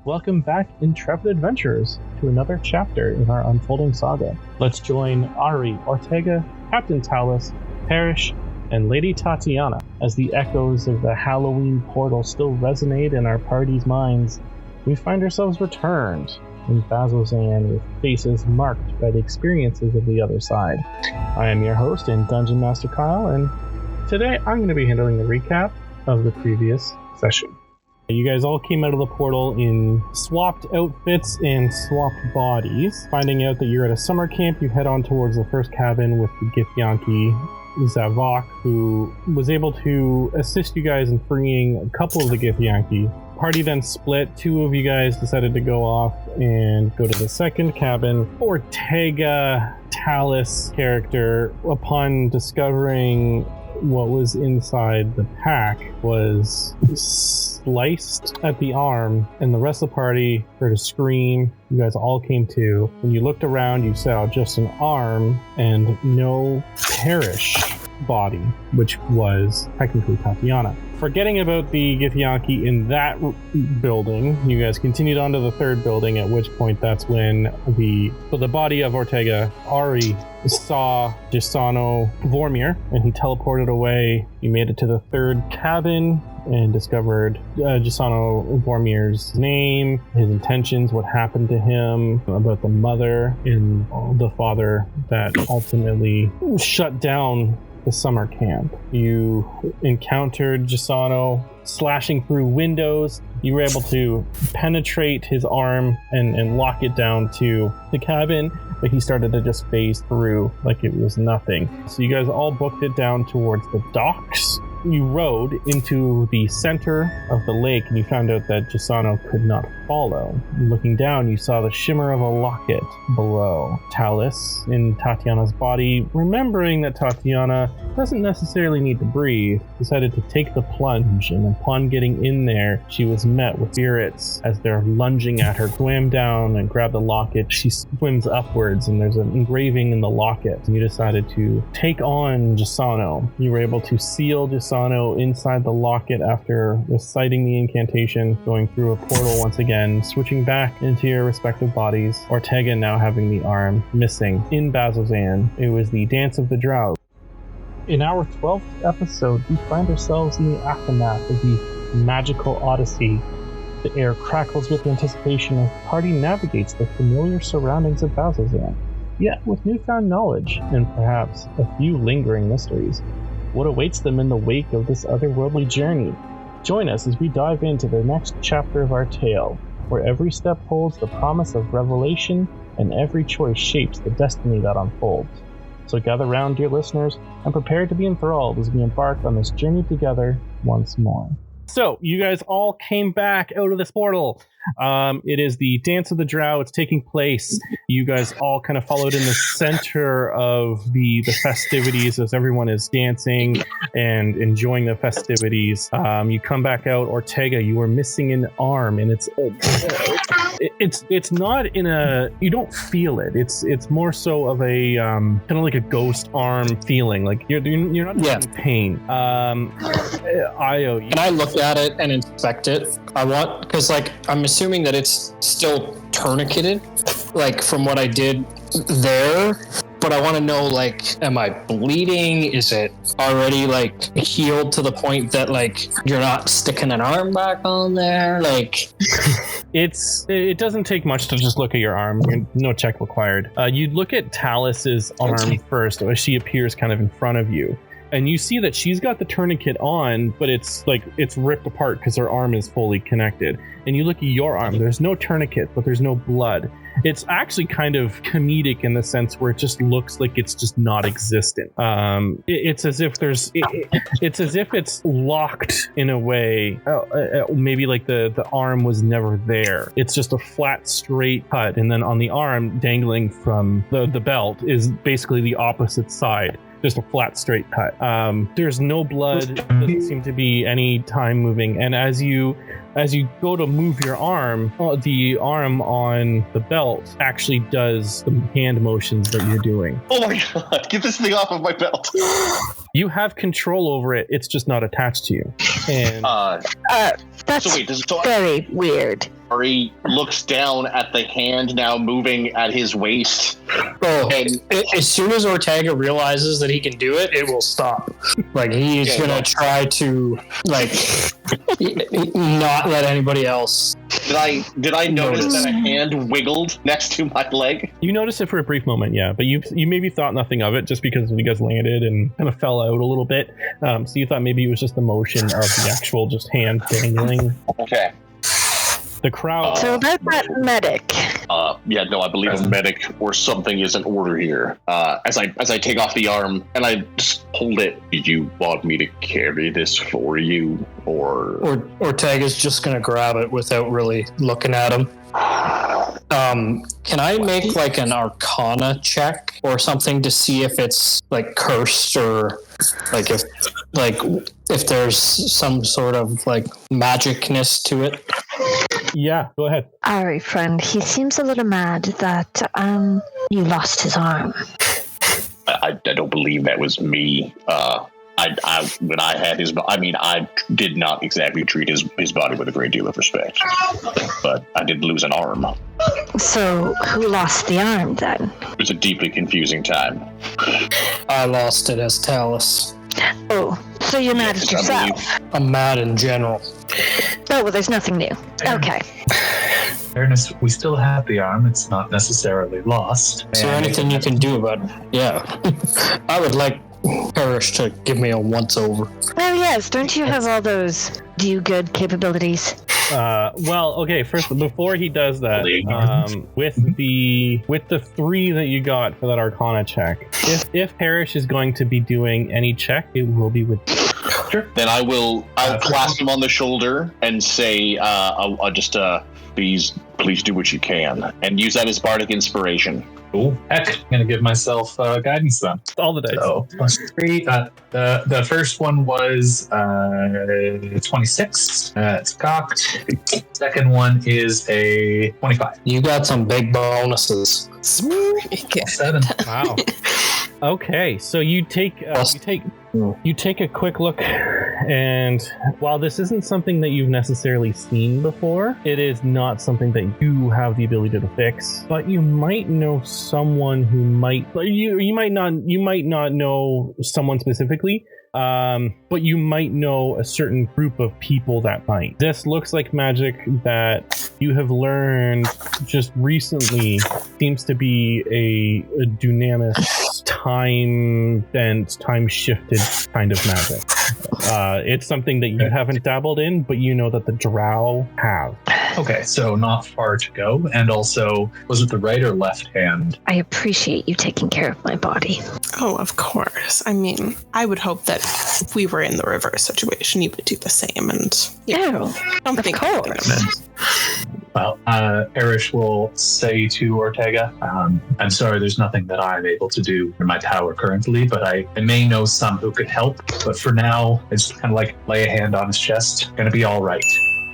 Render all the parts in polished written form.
Welcome back, intrepid adventurers, to another chapter in our unfolding saga. Let's join Ari, Ortega, Captain Talus, Parrish, and Lady Tatiana as the echoes of the Halloween portal still resonate in our party's minds. We find ourselves returned in Bazzoxan with faces marked by the experiences of the other side. I am your host and Dungeon Master Kyle, and today I'm going to be handling a recap of the previous session. You guys all came out of the portal in swapped outfits and swapped bodies. Finding out that you're at a summer camp, you head on towards the first cabin with the Githyanki Zavok, who was able to assist you guys in freeing a couple of the Githyanki. Party then split. Two of you guys decided to go off and go to the second cabin. Ortega Talus character, upon discovering what was inside the pack, was sliced at the arm, and the rest of the party heard a scream. You guys all came to. When you looked around, you saw just an arm and no Parrish body, which was technically Tatiana. Forgetting about the Githyanki in that building, you guys continued on to the third building, at which point that's when the body of Ortega, Ari, saw Gisano Vormir, and he teleported away. You made it to the third cabin and discovered Gisano Vormir's name, his intentions, what happened to him, about the mother and the father that ultimately shut down the summer camp. You encountered Gisano slashing through windows. You were able to penetrate his arm and lock it down to the cabin, but he started to just phase through like it was nothing. So you guys all booked it down towards the docks. You rode into the center of the lake and you found out that Gisano could not follow. Looking down, you saw the shimmer of a locket below. Talus, in Tatiana's body, remembering that Tatiana doesn't necessarily need to breathe, decided to take the plunge, and upon getting in there, she was met with spirits as they're lunging at her. Swam down and grabbed the locket. She swims upwards and there's an engraving in the locket. And you decided to take on Gisano. You were able to seal Gisano inside the locket after reciting the incantation, going through a portal once again, switching back into your respective bodies. Ortega now having the arm missing. In Bazzoxan, it was the Dance of the Drow. In our 12th episode, we find ourselves in the aftermath of the magical odyssey. The air crackles with anticipation as the party navigates the familiar surroundings of Bazzoxan, yet with newfound knowledge and perhaps a few lingering mysteries. What awaits them in the wake of this otherworldly journey? Join us as we dive into the next chapter of our tale, where every step holds the promise of revelation and every choice shapes the destiny that unfolds. So gather round, dear listeners, and prepare to be enthralled as we embark on this journey together once more. So, you guys all came back out of this portal. It is the Dance of the Drow. It's taking place. You guys all kind of followed in the center of the festivities as everyone is dancing and enjoying the festivities. You come back out. Ortega, you were missing an arm, and it's not in a, you don't feel it. It's more so of a kind of like a ghost arm feeling. Like you're not in pain. Io, can I look at it and inspect it? Because I'm assuming that it's still tourniqueted, like from what I did there, but I want to know, like, am I bleeding? Is it already like healed to the point that like you're not sticking an arm back on there? Like, it doesn't take much to just look at your arm. No check required. You look at Talus's arm first as she appears kind of in front of you. And you see that she's got the tourniquet on, but it's ripped apart because her arm is fully connected. And you look at your arm, there's no tourniquet, but there's no blood. It's actually kind of comedic in the sense where it just looks like it's just not existent. It's as if it's as if it's locked in a way. Maybe like the arm was never there. It's just a flat, straight cut, and then on the arm dangling from the belt is basically the opposite side. Just a flat, straight cut. There's no blood. Doesn't seem to be any time moving. And as you go to move your arm, the arm on the belt actually does the hand motions that you're doing. Oh my god! Get this thing off of my belt! You have control over it. It's just not attached to you. And That's very weird. Ari looks down at the hand now moving at his waist. Oh, and as soon as Ortega realizes that he can do it, it will stop. Like, he's gonna try to, like, not let anybody else. Did I notice that a hand wiggled next to my leg? You noticed it for a brief moment, yeah, but you maybe thought nothing of it just because you guys landed and kind of fell out a little bit. So you thought maybe it was just the motion of the actual just hand dangling. Okay. The crowd. So about that medic. I believe a medic or something is in order here. As I take off the arm and I just hold it. Did you want me to carry this for you, or Ortega's just gonna grab it without really looking at him. Can I make like an Arcana check or something to see if it's like cursed or like if there's some sort of like magicness to it? Yeah, go ahead. Ari, friend, he seems a little mad that you lost his arm. I don't believe that was me. When I had his, I did not exactly treat his body with a great deal of respect, but I did lose an arm. So who lost the arm then? It was a deeply confusing time. I lost it as Talus. Oh, so you're mad at yourself? I'm mad in general. Oh, well, there's nothing new. Okay. Fairness, we still have the arm. It's not necessarily lost. Is there anything you can do about it? Yeah. I would like Parrish to give me a once-over. Oh, yes. Don't you have all those do-good capabilities? Well, okay. First, before he does that, with the 3 that you got for that Arcana check, if Parrish is going to be doing any check, it will be with. Sure. Then I'll clasp him on the shoulder and say, I'll just please do what you can, and use that as bardic inspiration. Cool. Heck, I'm going to give myself guidance then. All the dice. So, +3. The first one was 26. It's cocked. Second one is a 25. You got some big bonuses. 7. Wow. Okay, so you take a quick look, and while this isn't something that you've necessarily seen before, it is not something that you have the ability to fix. But you might know someone who might. You might not know someone specifically. But you might know a certain group of people that might. This looks like magic that you have learned just recently. Seems to be a dunamis, time-bent, time-shifted kind of magic. It's something that you haven't dabbled in, but you know that the Drow have. Okay, so not far to go. And also, was it the right or left hand? I appreciate you taking care of my body. Oh, of course. I mean, I would hope that if we were in the reverse situation, you would do the same. And Of course. Well, Erish will say to Ortega, I'm sorry, there's nothing that I'm able to do in my tower currently, but I may know some who could help. But for now, it's kind of like lay a hand on his chest. Gonna be all right.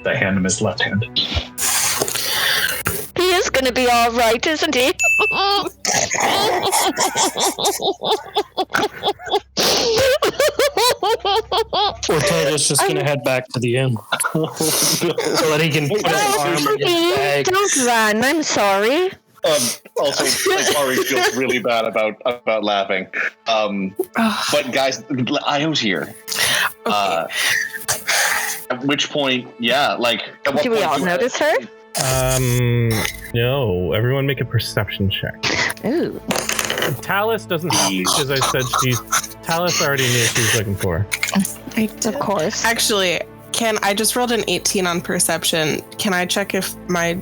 I hand him his left hand. He is going to be all right, isn't he? Ortega's just going to head back to the inn so that he can put his arm in his bag. Don't run. I'm sorry. Also, Ari feels really bad about laughing. But guys, Io's here. Okay. At which point, at what Do we point all notice her? No. Everyone make a perception check. Ooh. Talus doesn't speak, as I said. Talus already knew what she was looking for. Of course. Actually, I just rolled an 18 on perception. Can I check if my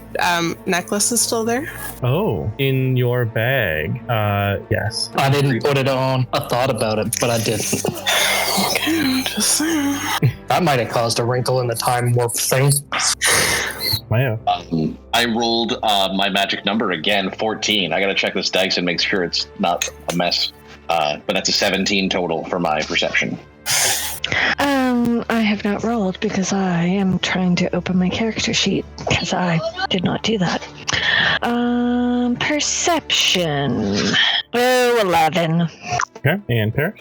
necklace is still there? Oh, in your bag. Yes. I didn't put it on. I thought about it, but I didn't. Okay, just saying. That might have caused a wrinkle in the time warp thing. I rolled my magic number again, 14. I gotta check this dice and make sure it's not a mess. But that's a 17 total for my perception. I have not rolled because I am trying to open my character sheet because I did not do that. Perception. Oh, 11. Okay, and Parrish?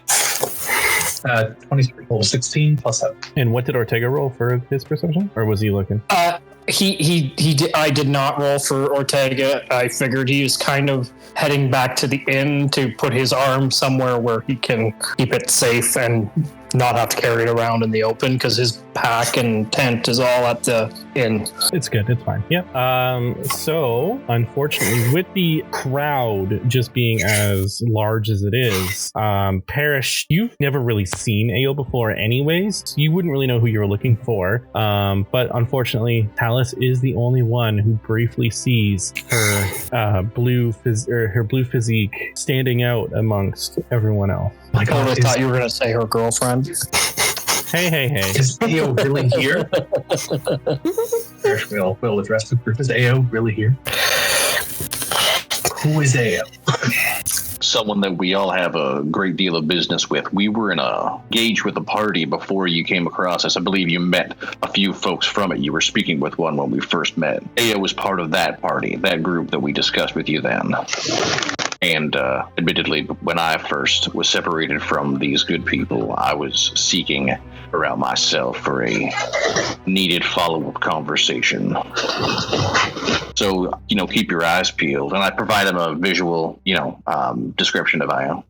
23. Roll 16 plus 7. And what did Ortega roll for his perception? Or was he looking? He did. I did not roll for Ortega. I figured he was kind of heading back to the inn to put his arm somewhere where he can keep it safe and not have to carry it around in the open because his pack and tent is all at the inn. It's good. It's fine. Yep. So, unfortunately, with the crowd just being as large as it is, Parrish, you've never really seen Ao before anyways. So you wouldn't really know who you were looking for. But unfortunately, Talus is the only one who briefly sees her blue physique standing out amongst everyone else. I totally thought you were going to say her girlfriend. Hey. Is Ao really here? We'll address the group. Is Ao really here? Who is Ao? Someone that we all have a great deal of business with. We were engaged with a party before you came across us. I believe you met a few folks from it. You were speaking with one when we first met. Ao was part of that party, that group that we discussed with you then. And admittedly, when I first was separated from these good people, I was seeking around myself for a needed follow-up conversation. So, keep your eyes peeled. And I provide them a visual, description of Ao.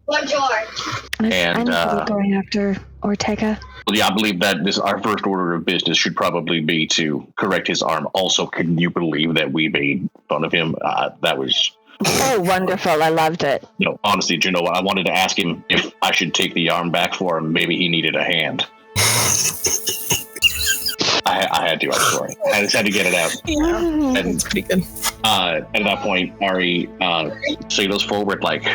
And I'm going after Ortega. Well, yeah, I believe that our first order of business should probably be to correct his arm. Also, can you believe that we made fun of him? That was... Oh, wonderful. I loved it. Honestly, do you know what? I wanted to ask him if I should take the arm back for him. Maybe he needed a hand. I had to, I'm sorry. I just had to get it out. Yeah, that's pretty good. At that point, Ari sails forward like,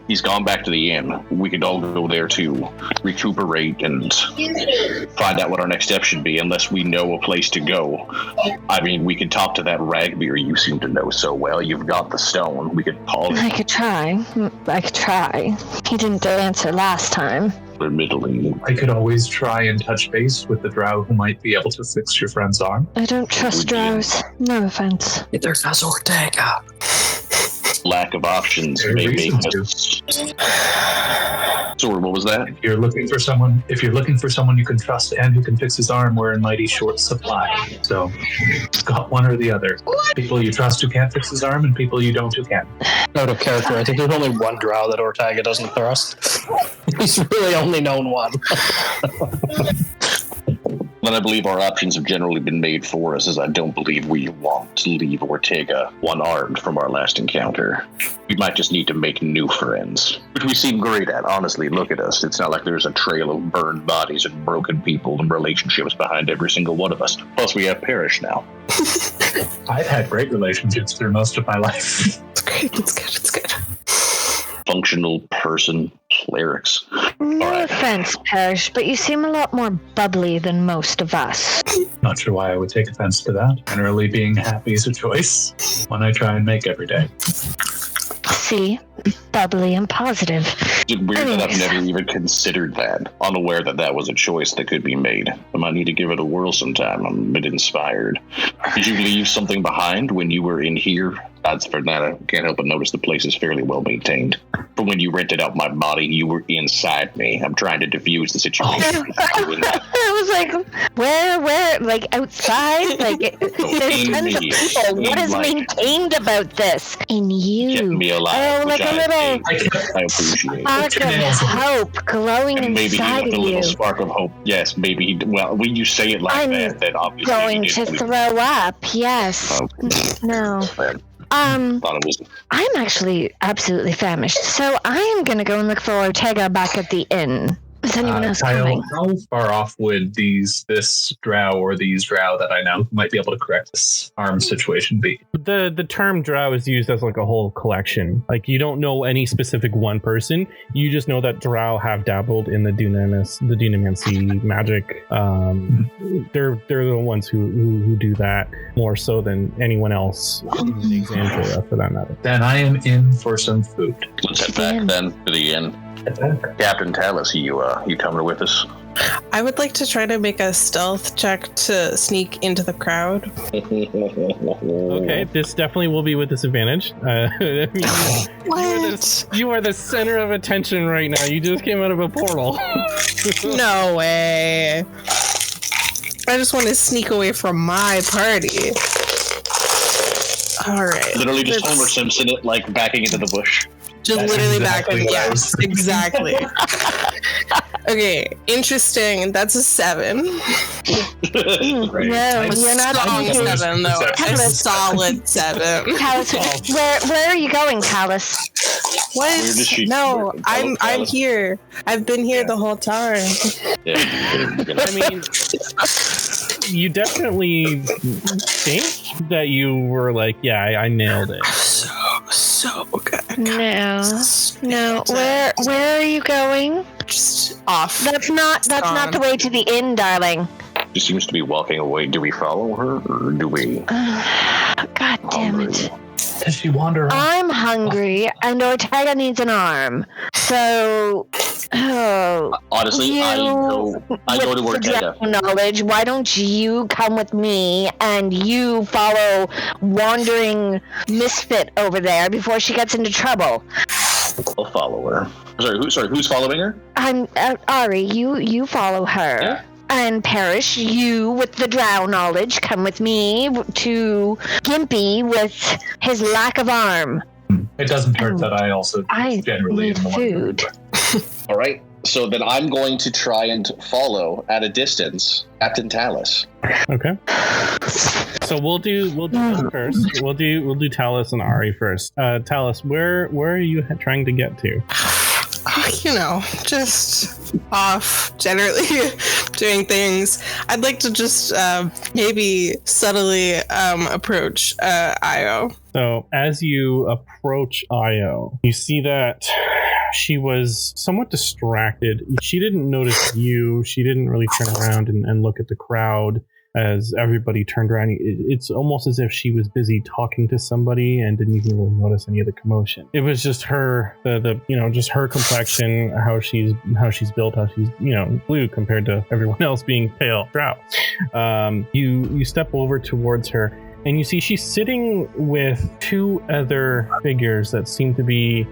he's gone back to the inn. We could all go there to recuperate and find out what our next step should be, unless we know a place to go. I mean, we could talk to that Ragbeer you seem to know so well. You've got the stone. We could call I it. could try. He didn't answer last time. Admittedly. I could always try and touch base with the Drow who might be able to fix your friend's arm. I don't trust Drows. No offense. There goes Ortega. Lack of options There are may make reasons us... Sorry, what was that? If you're looking for someone you can trust and who can fix his arm, we're in mighty short supply. So, you've got one or the other. People you trust who can't fix his arm, and people you don't who can. Out of character, I think there's only one Drow that Ortega doesn't trust. He's really only known one. Then I believe our options have generally been made for us, as I don't believe we want to leave Ortega one-armed from our last encounter. We might just need to make new friends, which we seem great at. Honestly, look at us. It's not like there's a trail of burned bodies and broken people and relationships behind every single one of us. Plus, we have Parrish now. I've had great relationships through most of my life. It's great. It's good. Functional person clerics. No offense, Parrish, but you seem a lot more bubbly than most of us. Not sure why I would take offense to that. Generally, being happy is a choice, one I try and make every day. See? Bubbly and positive. It's weird that I've never even considered that, unaware that was a choice that could be made. I might need to give it a whirl sometime. I'm a bit inspired. Did you leave something behind when you were in here? That's for that. I can't help but notice the place is fairly well maintained. From when you rented out my body, you were inside me. I'm trying to diffuse the situation. I was like, where, like outside? Like, there's tons of people. What is maintained about this? In you. Kept me alive, Oh, like a little I appreciate spark of hope glowing and maybe inside he left of a little you. spark of hope. Yes, maybe when you say it like I'm that, then obviously Going he to didn't throw up, yes. No. thought it was. I'm actually absolutely famished, so I am going to go and look for Ortega back at the inn. Is anyone else Kyle, coming? how far off would this Drow or these Drow that I know who might be able to correct this arm situation be? The term Drow is used as like a whole collection. Like you don't know any specific one person. You just know that Drow have dabbled in the dunamancy magic. They're the ones who do that more so than anyone else in the Exandria for that matter. Then I am in for some food. Let's head back then to the inn. Captain Talus, you coming with us? I would like to try to make a stealth check to sneak into the crowd. Okay, this definitely will be with disadvantage. What? You are the center of attention right now. You just came out of a portal. No way. I just want to sneak away from my party. All right. Literally just Homer Simpson it, like backing into the bush. Just That's literally exactly back in. what I Yes, was thinking. exactly. Okay, interesting. That's a 7. Right. No, you're not Strong on here. 7, though. A Talus. solid 7. Talus, where are you going, Talus? What? Where does she- No, where- I'm Talus? here. I've been here the whole time. Yeah, I mean, you definitely think that you were like, yeah, I nailed it. So good. No. Where are you going? Just off. That's not the way to the inn, darling. she seems to be walking away. Do we follow her, or do we? God damn it. Does she wander off? I'm hungry, and Ortega needs an arm. So, Honestly, I go to with Ortega. the knowledge, why don't you come with me and you follow wandering misfit over there before she gets into trouble? I'll follow her. Who's following her? I'm Ari. You follow her. Yeah. And Parrish, you with the Drow knowledge, come with me to Gimpy with his lack of arm. It doesn't hurt that I also generally need am the one. food. All right. So then I'm going to try and follow at a distance Captain Talus. Okay. So we'll do this first. We'll do Talus and Ari first. Talus, where are you trying to get to? You know, just off, generally doing things. I'd like to just maybe subtly approach Io. So as you approach Io, you see that she was somewhat distracted. She didn't notice you. She didn't really turn around and look at the crowd as everybody turned around. It's almost as if she was busy talking to somebody and didn't even really notice any of the commotion. It was just her, just her complexion, how she's built, how she's, blue compared to everyone else being pale Drow. You step over towards her, and you see she's sitting with two other figures that seem to be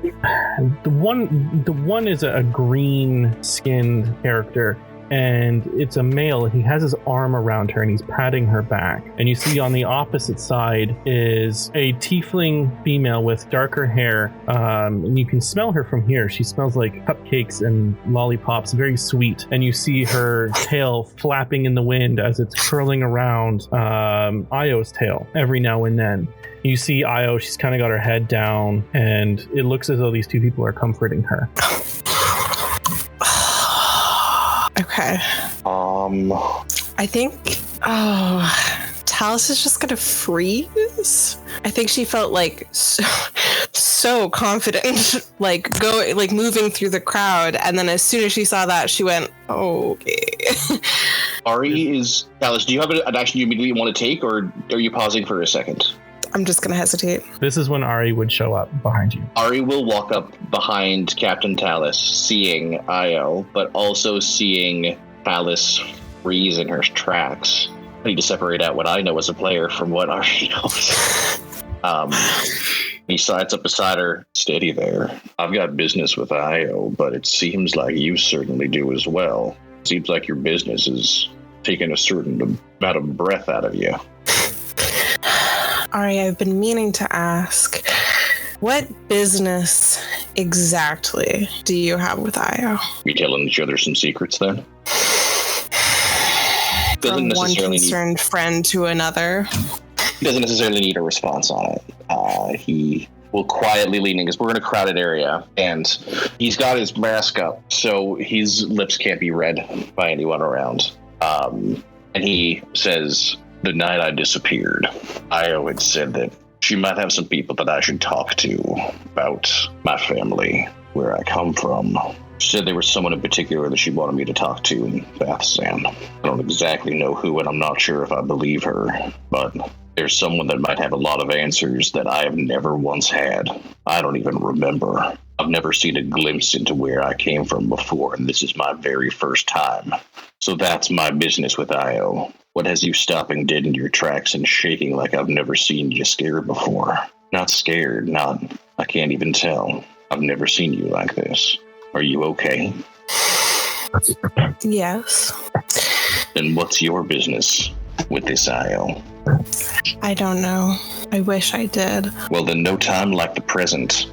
the one is a green-skinned character, and it's a male. He has his arm around her and he's patting her back. And you see on the opposite side is a tiefling female with darker hair, and you can smell her from here. She smells like cupcakes and lollipops, very sweet. And you see her tail flapping in the wind as it's curling around Io's tail every now and then. You see Io, she's kind of got her head down, and it looks as though these two people are comforting her. Okay. I think. Talus is just gonna freeze. I think she felt like so confident, moving through the crowd, and then as soon as she saw that, she went, "Okay." Ari is Talus. Do you have an action you immediately want to take, or are you pausing for a second? I'm just gonna hesitate. This is when Ari would show up behind you. Ari will walk up behind Captain Talus, seeing Io, but also seeing Talus freeze in her tracks. I need to separate out what I know as a player from what Ari knows. He slides up beside her. Steady there. I've got business with Io, but it seems like you certainly do as well. Seems like your business is taking a certain amount of breath out of you. Ari, I've been meaning to ask, what business exactly do you have with Io? You telling each other some secrets then? From one concerned friend to another. He doesn't necessarily need a response on it. He will quietly lean in, because we're in a crowded area, and he's got his mask up, so his lips can't be read by anyone around. And he says, "The night I disappeared, Io had said that she might have some people that I should talk to about my family, where I come from. She said there was someone in particular that she wanted me to talk to in Bazzoxan. I don't exactly know who, and I'm not sure if I believe her, but there's someone that might have a lot of answers that I have never once had. I don't even remember. I've never seen a glimpse into where I came from before, and this is my very first time. So that's my business with Io. What has you stopping dead in your tracks and shaking like I've never seen you scared before? Not scared, I can't even tell. I've never seen you like this. Are you okay? Yes. Then what's your business with this Io? I don't know. I wish I did. Well, then no time like the present.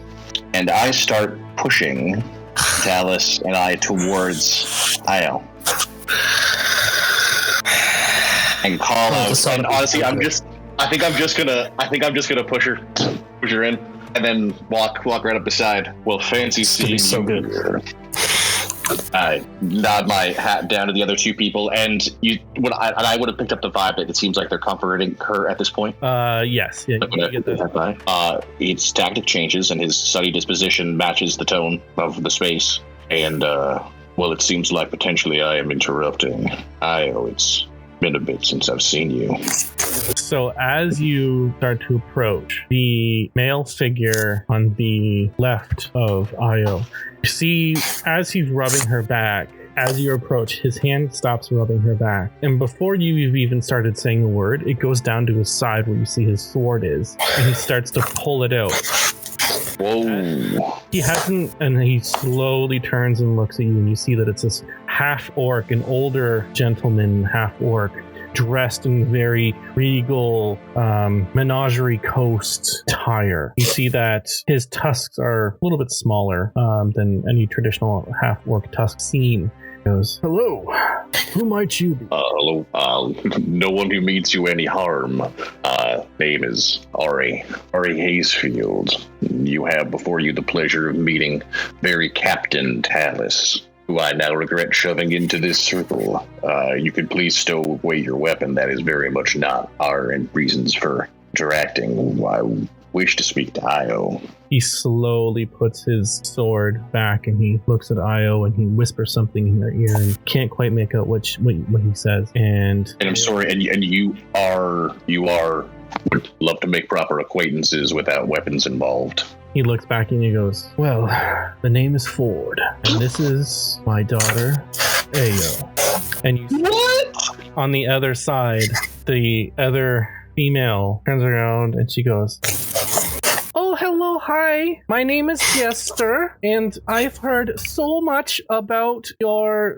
And I start pushing Talus and I towards Io. And call out. And honestly, I think I'm just gonna push her in, and then walk right up beside. Well, fancy seeing so you good. here. I nod my hat down to the other two people, and I would have picked up the vibe that it seems like they're comforting her at this point. Yes. Yeah, you get that vibe. Its tactic changes, and his sunny disposition matches the tone of the space. And well, it seems like potentially I am interrupting. It's been a bit since I've seen you. So as you start to approach the male figure on the left of Io, you see as he's rubbing her back, as you approach, his hand stops rubbing her back. And before you've even started saying the word, it goes down to his side where you see his sword is, and he starts to pull it out. Whoa. He hasn't, and he slowly turns and looks at you, and you see that it's this half-orc, an older gentleman half-orc, dressed in very regal menagerie coast attire. You see that his tusks are a little bit smaller than any traditional half-orc tusk seen. He goes, "Hello, who might you be?" Hello, no one who means you any harm. Name is Ari Hazefield. You have before you the pleasure of meeting very Captain Talus, who I now regret shoving into this circle. You could please stow away your weapon. That is very much not our reasons for interacting. I wish to speak to Io. He slowly puts his sword back, and he looks at Io, and he whispers something in her ear, and can't quite make out what he says. And I'm sorry, and you are would love to make proper acquaintances without weapons involved. He looks back and he goes, "Well, the name is Ford, and this is my daughter, Ayo." And you What? on the other side, the other female turns around and she goes, "Oh, hello, hi. My name is Jester, and I've heard so much about your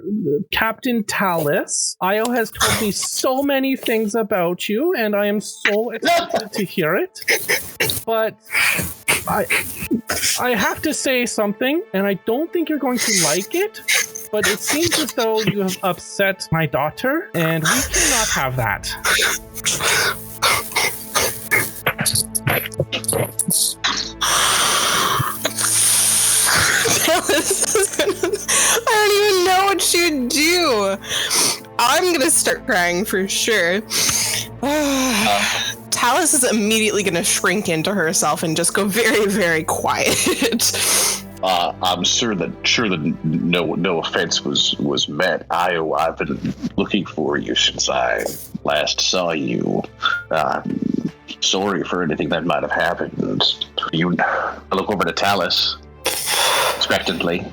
Captain Talus. Io has told me so many things about you, and I am so excited to hear it. But I have to say something, and I don't think you're going to like it, but it seems as though you have upset my daughter, and we cannot have that." I don't even know what she'd do. I'm gonna start crying for sure. Talus is immediately gonna shrink into herself and just go very, very quiet. I'm sure that no offense was met. Io, I've been looking for you since I last saw you. Sorry for anything that might have happened. I look over to Talus expectantly.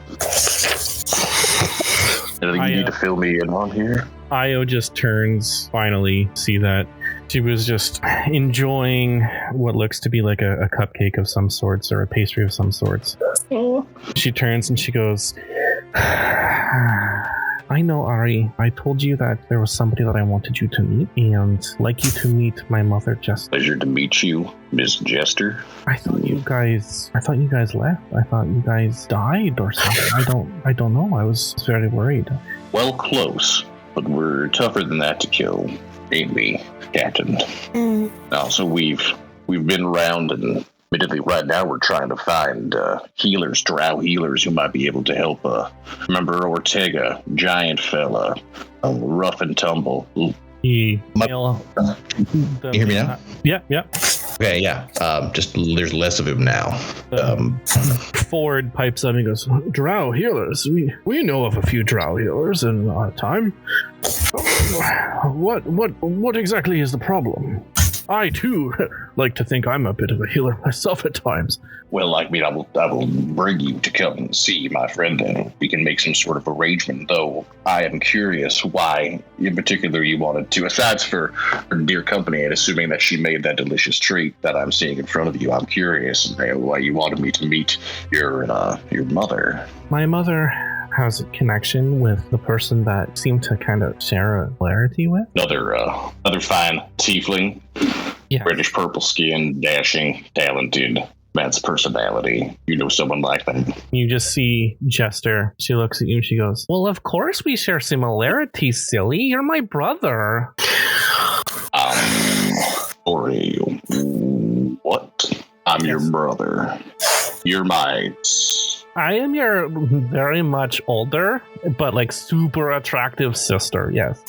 Anything you need to fill me in on here? Io just turns, finally, see that she was just enjoying what looks to be like a cupcake of some sorts or a pastry of some sorts. Oh. She turns and she goes, "I know, Ari. I told you that there was somebody that I wanted you to meet, and like you to meet my mother, Jester." Pleasure to meet you, Miss Jester. I thought you guys left. I thought you guys died or something. I don't know. I was very worried. Well, close, but we're tougher than that to kill, ain't we, Captain? Also, we've been around, and admittedly, right now we're trying to find healers, Drow healers who might be able to help. Remember Ortega, giant fella, rough and tumble. You hear me now? Yeah. Okay, yeah. Just there's less of him now. Ford pipes up and goes, "Drow healers. We know of a few Drow healers in our time. What exactly is the problem?" I too like to think I'm a bit of a healer myself at times. Well, I mean, I will bring you to come and see my friend, and we can make some sort of arrangement, though I am curious why, in particular, you wanted to, aside for her dear company, and assuming that she made that delicious treat that I'm seeing in front of you, I'm curious why you wanted me to meet your mother. My mother has a connection with the person that seemed to kind of share a similarity with. Another fine tiefling, Yes. British purple skin, dashing, talented, man's personality. You know someone like that? You just see Jester. She looks at you and she goes, well, of course we share similarities, silly. You're my brother. Sorry, what? I'm your brother. You're my... I am your very much older, but like super attractive sister, yes.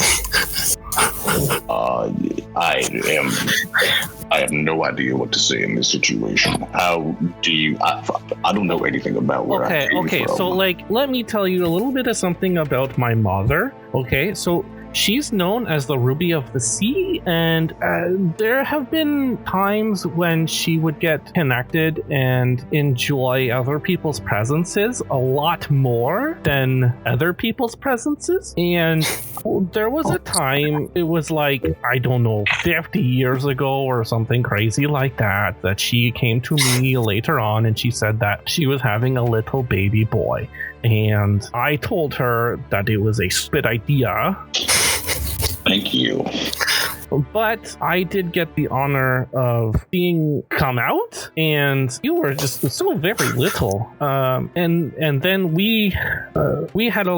I have no idea what to say in this situation. How do you... I don't know anything about where I came from. So like, let me tell you a little bit of something about my mother. Okay, so she's known as the Ruby of the Sea, and there have been times when she would get connected and enjoy other people's presences a lot more than other people's presences. And there was a time, it was like, I don't know, 50 years ago or something crazy like that, that she came to me later on and she said that she was having a little baby boy. And I told her that it was a stupid idea. Thank you. But I did get the honor of seeing come out, and you were just so very little. And then we had a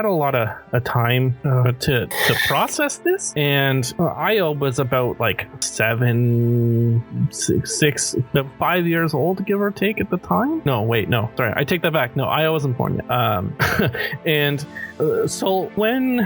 lot of time to process this. And Io was about like 5 years old, give or take, at the time. No, wait, no, sorry, I take that back. No, Io wasn't born yet. And so when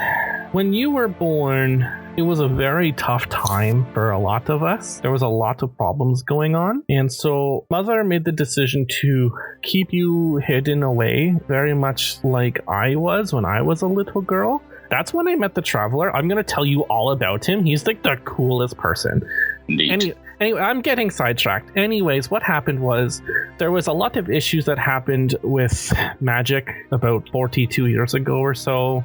you were born, it was a very tough time for a lot of us. There was a lot of problems going on. And so Mother made the decision to keep you hidden away, very much like I was when I was a little girl. That's when I met the Traveler. I'm going to tell you all about him. He's like the coolest person. Neat. Anyway, I'm getting sidetracked. Anyways, what happened was there was a lot of issues that happened with magic about 42 years ago or so.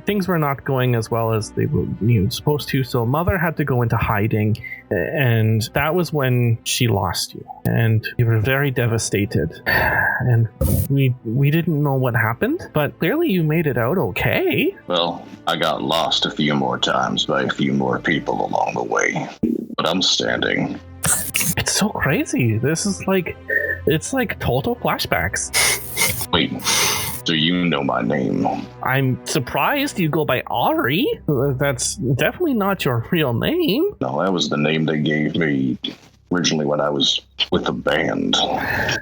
Things were not going as well as they were supposed to. So Mother had to go into hiding, and that was when she lost you. And we were very devastated. And we didn't know what happened, but clearly you made it out okay. Well, I got lost a few more times by a few more people along the way. But I'm standing. It's so crazy. This is like, it's like total flashbacks. Wait, so you know my name? I'm surprised you go by Ari. That's definitely not your real name. No, that was the name they gave me originally when I was with the band.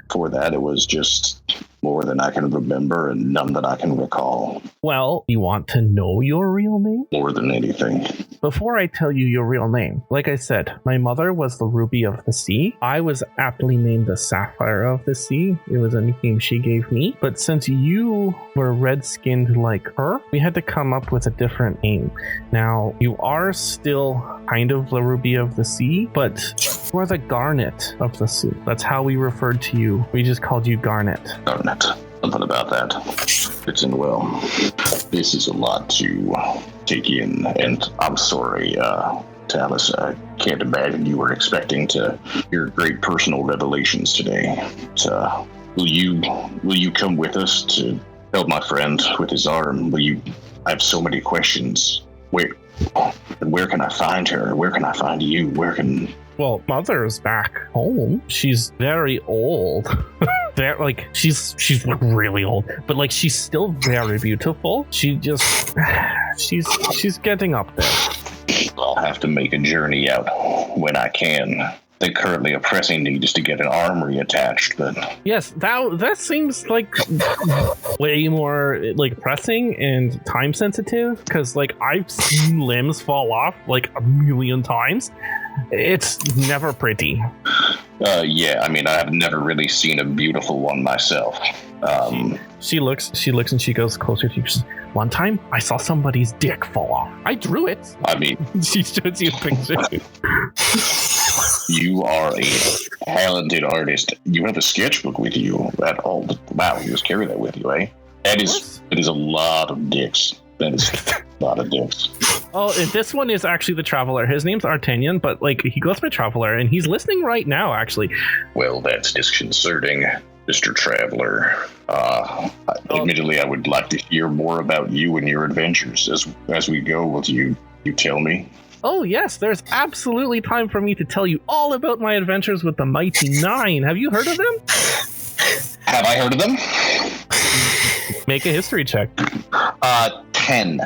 Before that, it was just more than I can remember and none that I can recall. Well, you want to know your real name? More than anything. Before I tell you your real name, like I said, my mother was the Ruby of the Sea. I was aptly named the Sapphire of the Sea. It was a nickname she gave me. But since you were red-skinned like her, we had to come up with a different name. Now, you are still kind of the Ruby of the Sea, but you're the Garnet of the Sea. That's how we referred to you. We just called you Garnet. Garnet. Something about that fits in well. This is a lot to take in, and I'm sorry, Talus. I can't imagine you were expecting to hear great personal revelations today. But, will you come with us to help my friend with his arm? I have so many questions. Where can I find her? Where can I find you? Well, Mother's back home. She's very old. She's really old, but like she's still very beautiful. She's getting up there. I'll have to make a journey out when I can. The currently a pressing need is to get an arm reattached, but yes, that seems like way more like pressing and time sensitive, because like I've seen limbs fall off like a million times. It's never pretty. Yeah, I mean, I've never really seen a beautiful one myself. She looks and she goes closer to you. She says, one time I saw somebody's dick fall off. I drew it. I mean, she shows you a picture. You are a talented artist. You have a sketchbook with you at all. Wow, you just carry that with you, eh? That is a lot of dicks. That is a lot of dicks. Oh, this one is actually the Traveler. His name's Artanian, but like he goes by Traveler, and he's listening right now, actually. Well, that's disconcerting, Mr. Traveler. Admittedly, I would like to hear more about you and your adventures as we go. Will you tell me? Oh, yes, there's absolutely time for me to tell you all about my adventures with the Mighty Nine. Have you heard of them? Have I heard of them? Make a history check. 10.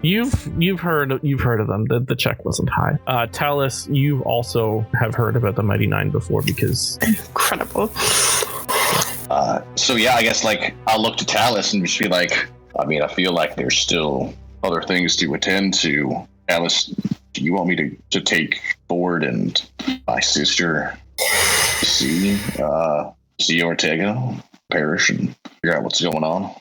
You've heard of them. The check wasn't high. Talus, you also have heard about the Mighty Nine before because incredible. So yeah, I guess like I'll look to Talus and just be like, I mean, I feel like there's still other things to attend to. Alice, do you want me to take Ford and my sister to see Ortega Parish and figure out what's going on?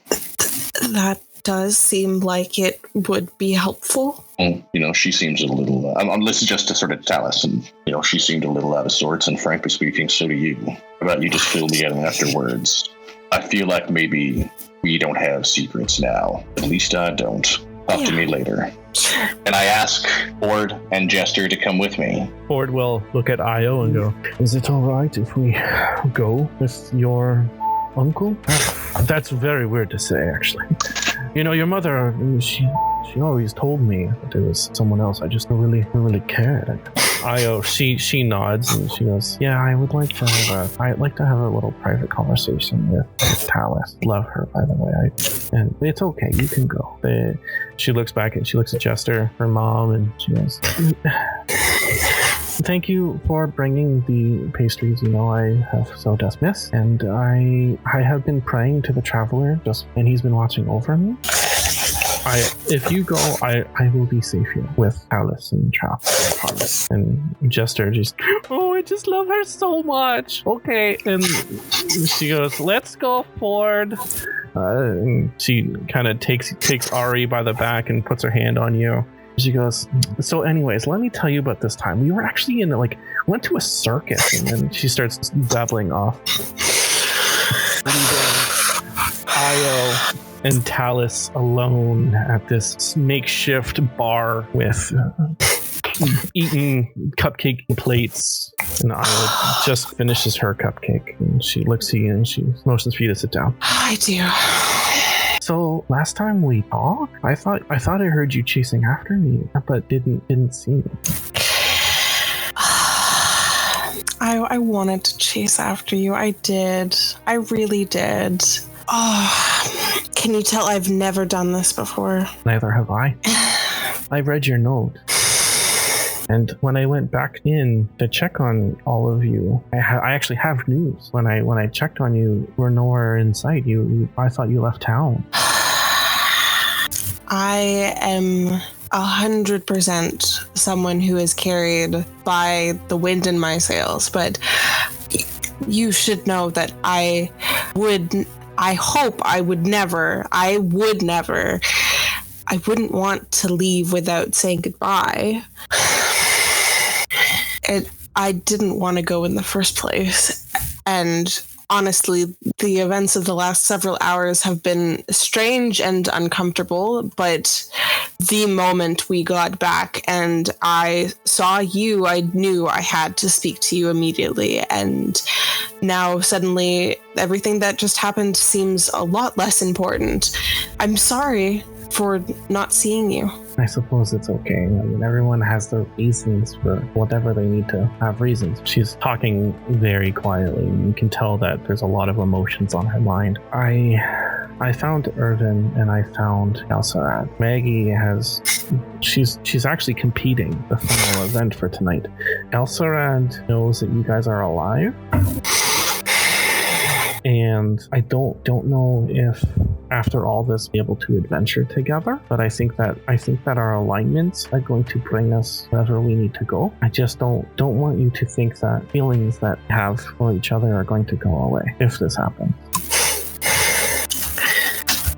That does seem like it would be helpful. You know, she seems a little... I'm listening just to sort of Talus, and, you know, she seemed a little out of sorts, and frankly speaking, so do you. How about you just fill me in afterwards? I feel like maybe we don't have secrets now. At least I don't. Talk to me later. Sure. And I ask Ford and Jester to come with me. Ford will look at Io and go, is it all right if we go with your uncle? That's very weird to say, actually. You know, your mother, she always told me that there was someone else. I just don't really cared. Io, she nods and she goes, yeah, I'd like to have a little private conversation with Talus. Love her, by the way. And it's okay, you can go. She looks back and she looks at Jester, her mom, and she goes, thank you for bringing the pastries. You know, I have so just missed, and I have been praying to the Traveler, and he's been watching over me. If you go, I will be safe here with Alice and Traveler. And Jester just, I just love her so much. Okay, and she goes, let's go, Ford. And she kind of takes Ari by the back and puts her hand on you. She goes, so anyways, let me tell you about this time. We were actually went to a circus, and then she starts babbling off. Io and Talus alone at this makeshift bar with eating cupcake plates. And Io just finishes her cupcake, and she looks at you and she motions for you to sit down. I do. So last time we talked, I thought I heard you chasing after me, but didn't see me. I wanted to chase after you. I did. I really did. Oh, can you tell I've never done this before? Neither have I. I read your note. And when I went back in to check on all of you, I actually have news. When I checked on you, you were nowhere in sight. I thought you left town. I am 100% someone who is carried by the wind in my sails, but you should know that I wouldn't want to leave without saying goodbye. I didn't want to go in the first place. And honestly, the events of the last several hours have been strange and uncomfortable, but the moment we got back and I saw you, I knew I had to speak to you immediately. And now suddenly everything that just happened seems a lot less important. I'm sorry for not seeing you. I suppose it's okay. I mean, everyone has their reasons for whatever they need to have reasons. She's talking very quietly. You can tell that there's a lot of emotions on her mind. I found Irvin and I found Elsarad. Maggie she's actually competing the final event for tonight. Elsarad knows that you guys are alive. and I don't know if after all this be able to adventure together. But I think that our alignments are going to bring us wherever we need to go. I just don't want you to think that feelings that we have for each other are going to go away if this happens.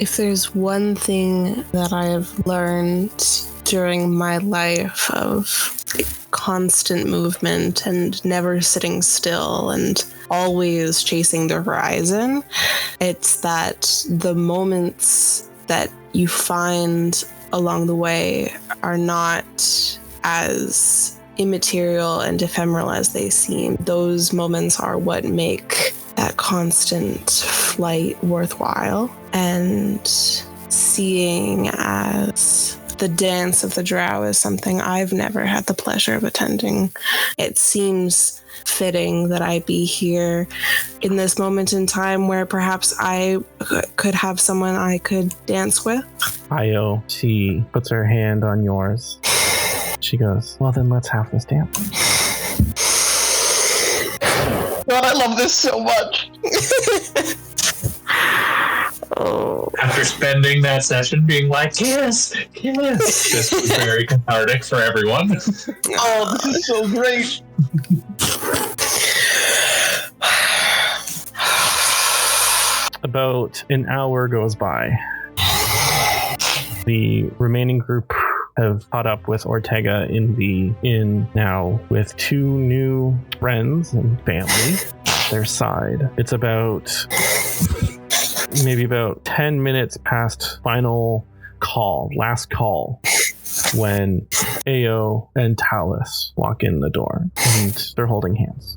If there's one thing that I have learned during my life of constant movement and never sitting still and always chasing the horizon, it's that the moments that you find along the way are not as immaterial and ephemeral as they seem. Those moments are what make that constant flight worthwhile. And seeing as the dance of the Drow is something I've never had the pleasure of attending, it seems fitting that I be here in this moment in time where perhaps I could have someone I could dance with. Io, she puts her hand on yours. She goes, well, then let's have this dance. God, I love this so much. Oh. After spending that session being like, yes, this was very cathartic for everyone. Oh, this is so great. About an hour goes by. The remaining group have caught up with Ortega in the inn now with 2 new friends and family at their side. It's maybe about 10 minutes past last call, when Ao and Talus walk in the door and they're holding hands.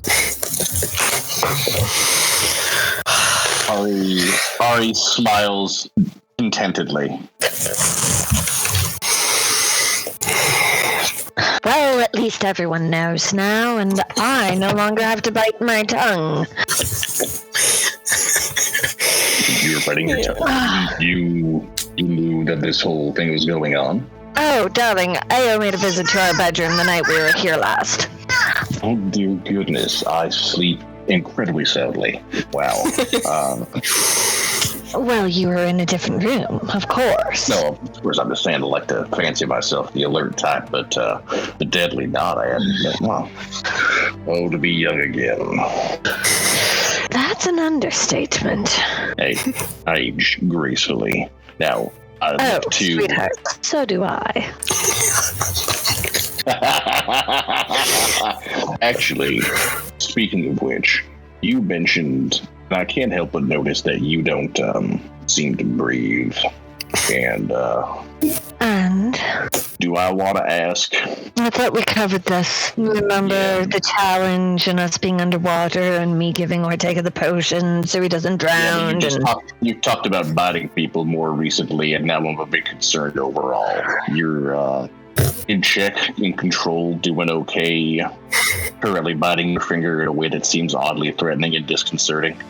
Ari smiles contentedly. Well, at least everyone knows now, and I no longer have to bite my tongue. You were biting your tongue. You knew that this whole thing was going on? Oh, darling, Ao made a visit to our bedroom the night we were here last. Oh, dear goodness. I sleep incredibly soundly. Wow. Well, you were in a different room, of course. No, of course, I'm just saying I like to fancy myself the alert type, but the deadly not, I hadn't. Well, oh, to be young again. That's an understatement. Hey, I age gracefully. Now, I'd like to... sweetheart, so do I. Actually, speaking of which, you mentioned... I can't help but notice that you don't seem to breathe. And do I want to ask? I thought we covered this. Remember the challenge and us being underwater and me giving Ortega the potion so he doesn't drown? You talked about biting people more recently, and now I'm a bit concerned overall. You're in check, in control, doing okay, currently biting your finger in a way that seems oddly threatening and disconcerting.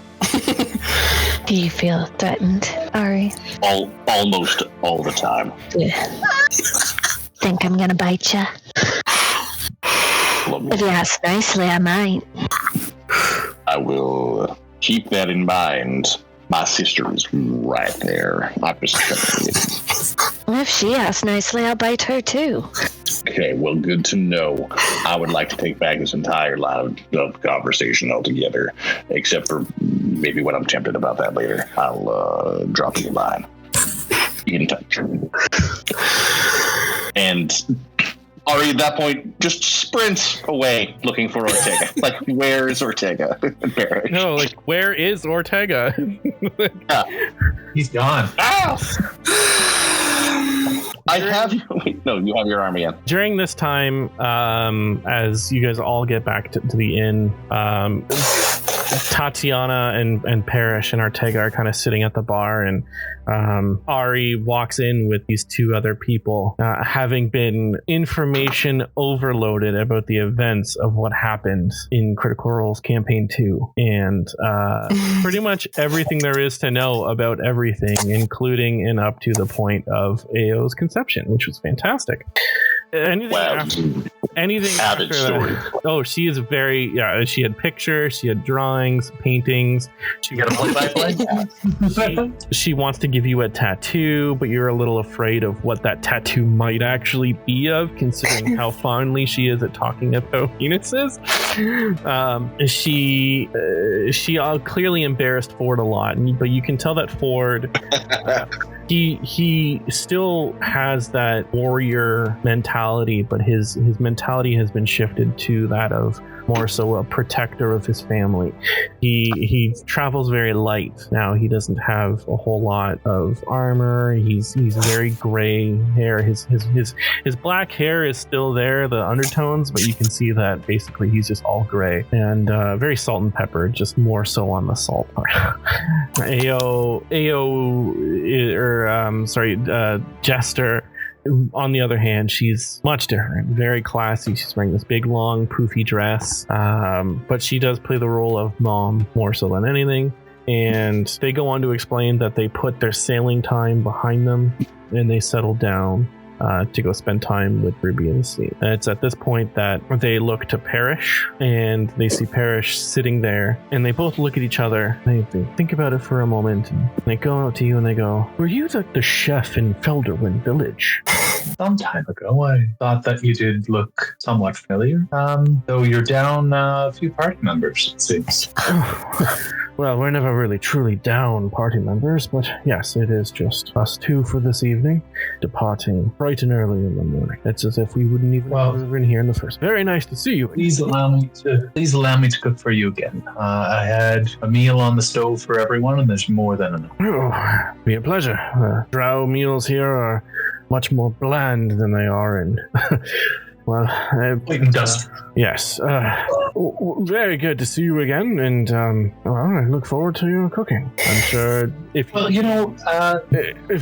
Do you feel threatened, Ari? Almost all the time. Yeah. Think I'm gonna bite you? If you ask nicely, I might. I will keep that in mind. My sister is right there. I'm just telling you. If she asks nicely, I'll bite her too. Okay, well, good to know. I would like to take back this entire line of conversation altogether, except for maybe when I'm tempted about that later. I'll drop you a line. Get in touch. And Ari, at that point, just sprints away looking for Ortega. Like, where is Ortega? No, like, where is Ortega? He's gone. Ah! I have you. Wait, no, you have your army in. During this time, as you guys all get back to the inn, Tatiana and Parrish and Ortega are kind of sitting at the bar, and Ari walks in with these 2 other people, having been information overloaded about the events of what happened in Critical Role's Campaign 2, and pretty much everything there is to know about everything, including and up to the point of Ao's conception, which was fantastic. Anything anything Avid after story. that. Oh, she is very, yeah, she had pictures, she had drawings, paintings. You got a play-by-play? She wants to give you a tattoo, but you're a little afraid of what that tattoo might actually be of, considering how fondly she is at talking about penises. She clearly embarrassed Ford a lot, but you can tell that Ford he still has that warrior mentality, but his mentality has been shifted to that of more so a protector of his family. He travels very light now. He doesn't have a whole lot of armor. He's very gray hair. His black hair is still there, the undertones, but you can see that basically he's just all gray and very salt and pepper, just more so on the salt part. Jester, on the other hand, she's much different, very classy. She's wearing this big, long, poofy dress, but she does play the role of mom more so than anything. And they go on to explain that they put their sailing time behind them and they settled down to go spend time with Ruby in the Sea. And it's at this point that they look to Parrish, and they see Parrish sitting there, and they both look at each other. They think about it for a moment, and they go out to you and they go, "Were you the chef in Felderwin Village?" Some time ago, I thought that you did look somewhat familiar. Though you're down a few party members, it seems. Well, we're never really truly down party members, but yes, it is just us two for this evening, departing bright and early in the morning. It's as if we wouldn't even have been here in the first. Very nice to see you. Please allow me to cook for you again. I had a meal on the stove for everyone, and there's more than enough. Oh, be a pleasure. Drow meals here are much more bland than they are in... Well, yes. Very good to see you again, and well, I look forward to your cooking. I'm sure if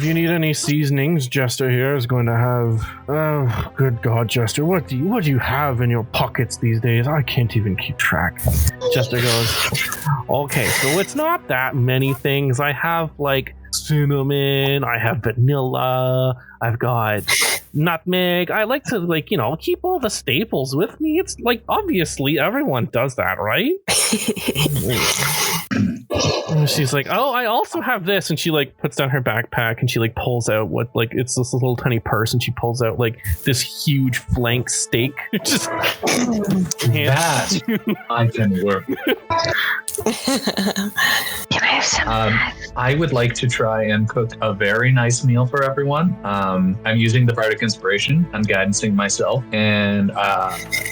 you need any seasonings, Jester here is going to have. Oh, good God, Jester, what do you have in your pockets these days? I can't even keep track. Jester goes, okay, so it's not that many things. I have like cinnamon, I have vanilla, I've got nutmeg. I like to keep all the staples with me. It's like obviously everyone does that, right? And she's like, oh, I also have this, and she like puts down her backpack and she like pulls out it's this little tiny purse, and she pulls out like this huge flank steak. Just that I can work. Can I have some? I would like to try and cook a very nice meal for everyone. I'm using the Bardic Inspiration. I'm guidancing myself, and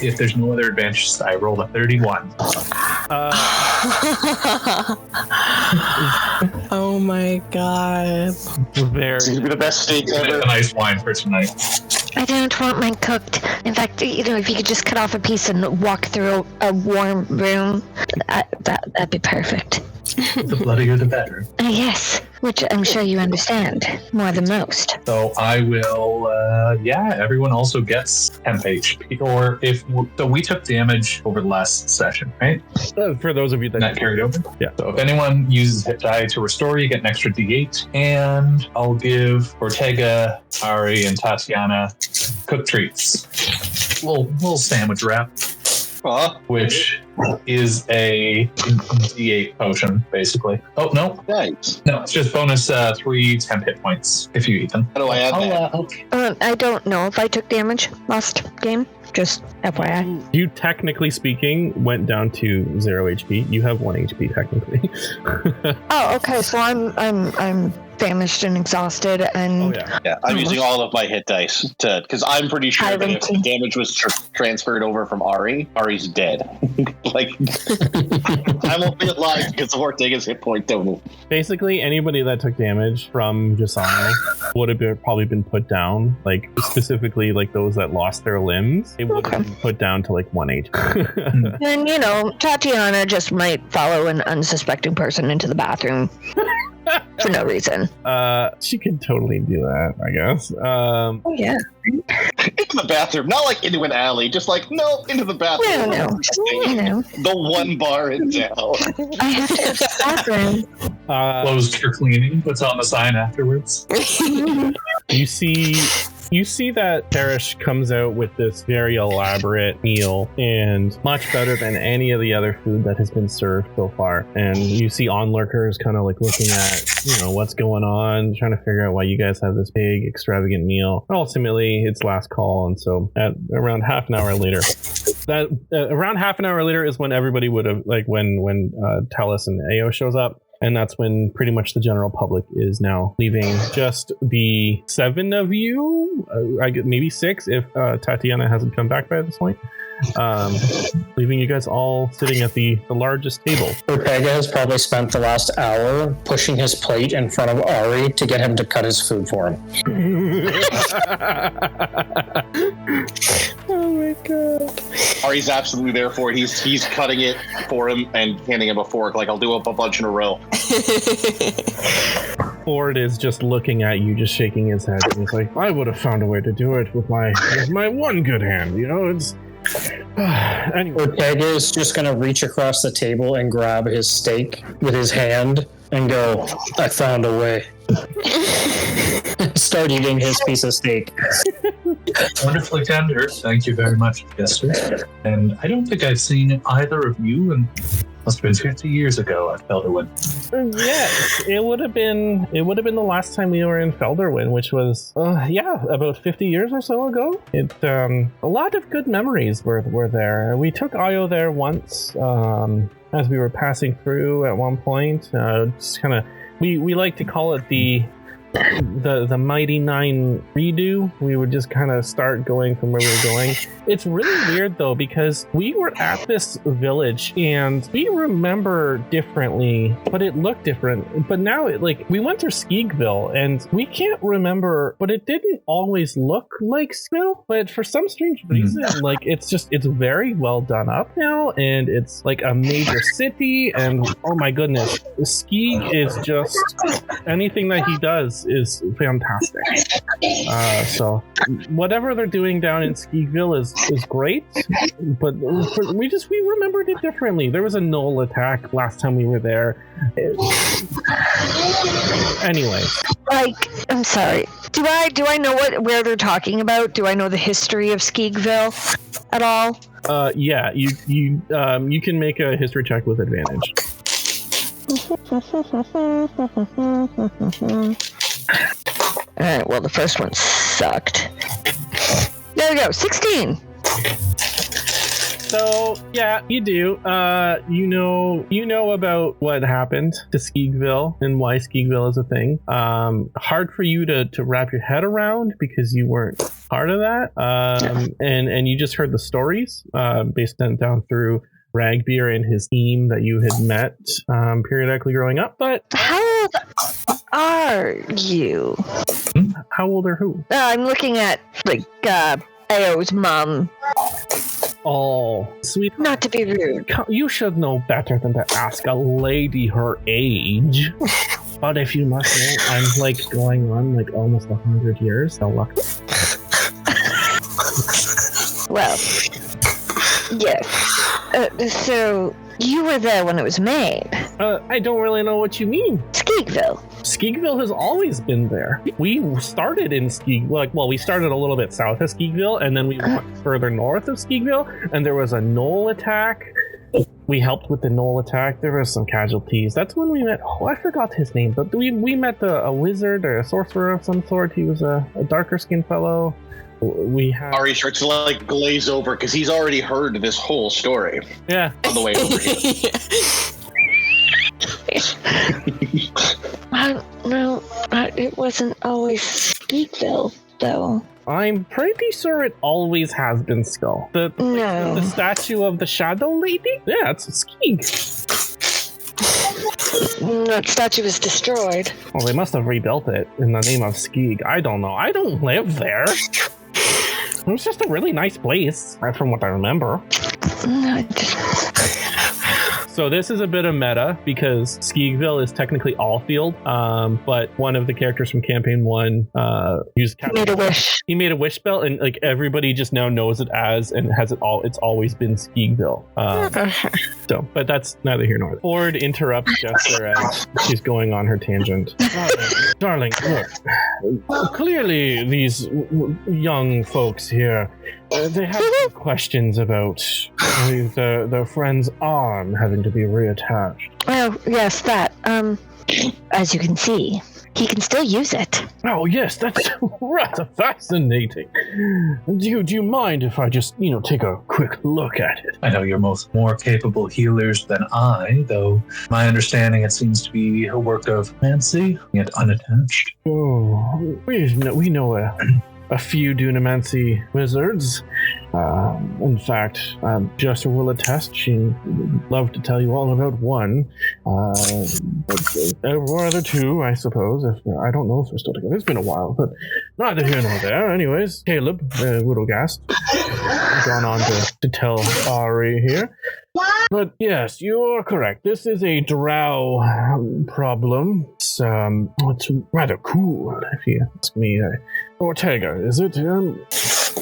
if there's no other advantages, I rolled a 31. Oh my god! It's gonna be the best steak ever. A nice wine for tonight. I don't want mine cooked. In fact, if you could just cut off a piece and walk through a warm room, that'd be perfect. The bloodier the better. Yes, which I'm sure you understand more than most. So I will, everyone also gets temp HP. So we took damage over the last session, right? For those of you that carried over? Yeah. So if anyone uses hit die to restore, you get an extra D8. And I'll give Ortega, Ari, and Tatiana cooked treats. Little sandwich wrap. Which is a D8 potion, basically. Oh, no. Nice. No, it's just bonus 3 temp hit points if you eat them. How do I add that? I don't know if I took damage last game. Just FYI. You, technically speaking, went down to 0 HP. You have 1 HP, technically. Oh, okay. So I'm famished and exhausted, and I'm using all of my hit dice because I'm pretty sure that if the damage was transferred over from Ari's dead. Like I'm only alive because of Ortega's hit point don't. Basically, anybody that took damage from Gisano would have probably been put down. Like specifically, like those that lost their limbs, it would have been put down to like 1 HP. And Tatiana just might follow an unsuspecting person into the bathroom. For no reason. She could totally do that, I guess. Oh, yeah. Into the bathroom, not like into an alley, just like, no, into the bathroom. No. The one bar in town. I have to go to the bathroom. Closed for cleaning, puts on the sign afterwards. You see You see that Parrish comes out with this very elaborate meal and much better than any of the other food that has been served so far. And you see onlookers kind of like looking at, what's going on, trying to figure out why you guys have this big extravagant meal. Ultimately, it's last call. And so at around half an hour later, is when everybody would have, like when Talus and Ao shows up. And that's when pretty much the general public is now leaving. Just the 7 of you, maybe 6 if Tatiana hasn't come back by this point. Leaving you guys all sitting at the largest table. Ortega has probably spent the last hour pushing his plate in front of Ari to get him to cut his food for him. Oh my god. Ari's absolutely there for it. He's cutting it for him and handing him a fork. Like, I'll do a bunch in a row. Ford is just looking at you, just shaking his head. And he's like, I would have found a way to do it with my one good hand. It's... Anyway. Ortega is just going to reach across the table and grab his steak with his hand and go, I found a way. Start eating his piece of steak. Wonderfully tender. Thank you very much, Jester. And I don't think I've seen either of you, and must have been 50 years ago at Felderwin. Yes, it would have been the last time we were in Felderwin, which was about 50 years or so ago. A lot of good memories were there. We took Io there once as we were passing through at one point. Just kind of we like to call it the Mighty Nine redo. We would just kind of start going from where we were going. It's really weird though, because we were at this village and we remember differently, but it looked different. But now we went through Skeegville and we can't remember, but it didn't always look like Skeegville. But for some strange reason, it's very well done up now, and it's like a major city, and oh my goodness, Skeeg is just anything that he does is fantastic. So whatever they're doing down in Skeegville is great, but we remembered it differently. There was a Knoll attack last time we were there. Anyway, I'm sorry. Do I know where they're talking about? Do I know the history of Skeegville at all? Yeah, you can make a history check with advantage. Alright, well, the first one sucked. There we go, 16! So, yeah, you do. You know about what happened to Skeegville and why Skeegville is a thing. Hard for you to wrap your head around because you weren't part of that. And you just heard the stories based down through Ragbeer and his team that you had met periodically growing up. But how old are you? How old are who? I'm looking at Ao's mom. Oh, sweet. Not to be rude. You should know better than to ask a lady her age. But if you must know, I'm going on almost 100 years. So luck. Well, yes. So you were there when it was made. I don't really know what you mean. Skeegville. Skeegville has always been there. We started in Skeegville. We started a little bit south of Skeegville, and then we went further north of Skeegville, and there was a Knoll attack. We helped with the Knoll attack. There were some casualties. That's when we met. Oh, I forgot his name, but we met a wizard or a sorcerer of some sort. He was a darker skinned fellow. We have Ari starts to glaze over because he's already heard this whole story. Yeah, on the way over here. No, it wasn't always Skeegville, though. I'm pretty sure it always has been Skull. The statue of the Shadow Lady? Yeah, it's a Skeeg. That statue was destroyed. Well, they must have rebuilt it in the name of Skeeg. I don't know. I don't live there. It was just a really nice place, from what I remember. So this is a bit of meta because Skeegville is technically Allfield, but one of the characters from Campaign 1 made a wish. He made a wish spell, and everybody just now knows it as and has it all. It's always been Skeegville. But that's neither here nor there. Ford interrupts Jester as she's going on her tangent. Darling, look. clearly these young folks here, they have some questions about their friend's arm having to be reattached. Oh, yes, that. As you can see, he can still use it. Oh, yes, that's rather fascinating. Do you mind if I just, take a quick look at it? I know you're both more capable healers than I, though my understanding it seems to be a work of fancy, yet unattached. Oh, we know a few Dunamancy wizards. In fact, Jester will attest. She'd love to tell you all about one. But there were other two, I suppose. I don't know if they're still together. It's been a while, but neither here nor there. Anyways, Caleb, Widowgast, gone on to tell Ari here. But yes, you are correct. This is a Drow problem. It's rather cool, if you ask me. Ortega, is it?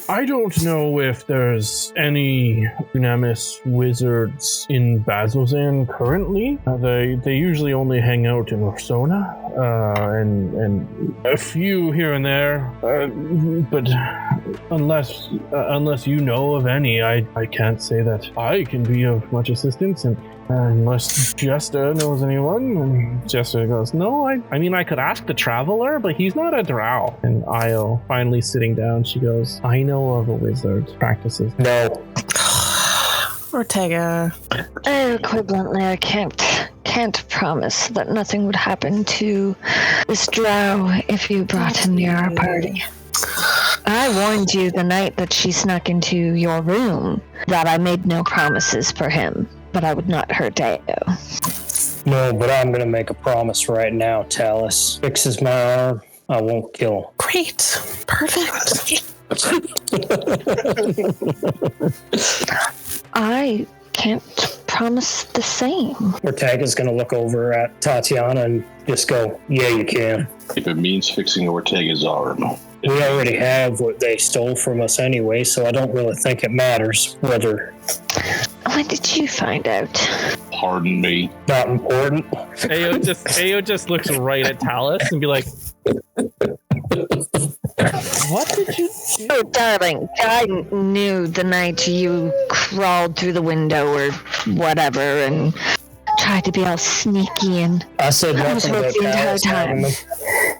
I don't know if there's any Dunamis wizards in Bazzoxan currently. They usually only hang out in Orsona, and a few here and there. But unless you know of any, I can't say that I can be of much assistance. And unless Jester knows anyone, and Jester goes, no, I mean, I could ask the Traveler, but he's not a Drow. And Io, finally sitting down, she goes, I know of a wizard practices. No. Ortega. Equivalently, I can't promise that nothing would happen to this Drow if you brought him near our party. I warned you the night that she snuck into your room that I made no promises for him, but I would not hurt Deo. No, but I'm going to make a promise right now, Talus. Fixes my arm, I won't kill him. Great. Perfect. I can't promise the same. Ortega's going to look over at Tatiana and just go, yeah, you can. If it means fixing Ortega's arm. We already have what they stole from us anyway, so I don't really think it matters whether... When did you find out? Pardon me. Not important. Ao just looks right at Talus and be like, what did you do? Oh, darling, I knew the night you crawled through the window or whatever and tried to be all sneaky and... I said nothing about Talus having them.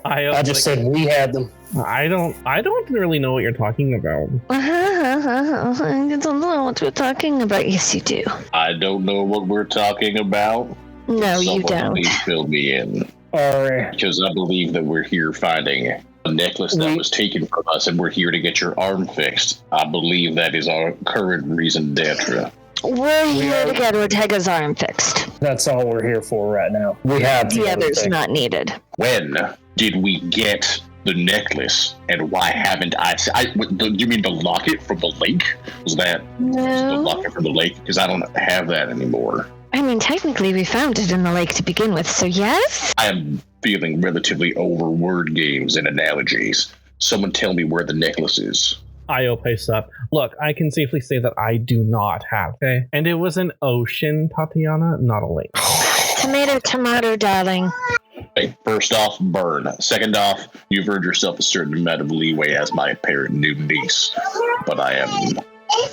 I just said we had them. I don't really know what you're talking about. I don't know what we're talking about. Yes, you do. I don't know what we're talking about. No, you Someone don't. Please fill me in. Alright. Because I believe that we're here finding a necklace that was taken from us, and we're here to get your arm fixed. I believe that is our current reason d'etre. We're here to get Ortega's arm fixed. That's all we're here for right now. We have the others not needed. When did we get the necklace, and why haven't do you mean the locket from the lake? Was the locket from the lake? Because I don't have that anymore. I mean, technically we found it in the lake to begin with, so yes? I am feeling relatively over word games and analogies. Someone tell me where the necklace is. Io pipes up. Look, I can safely say that I do not have. Okay, and it was an ocean, Tatiana, not a lake. Tomato, darling. Hey, first off, burn. Second off, you've earned yourself a certain amount of leeway as my apparent new niece. But I am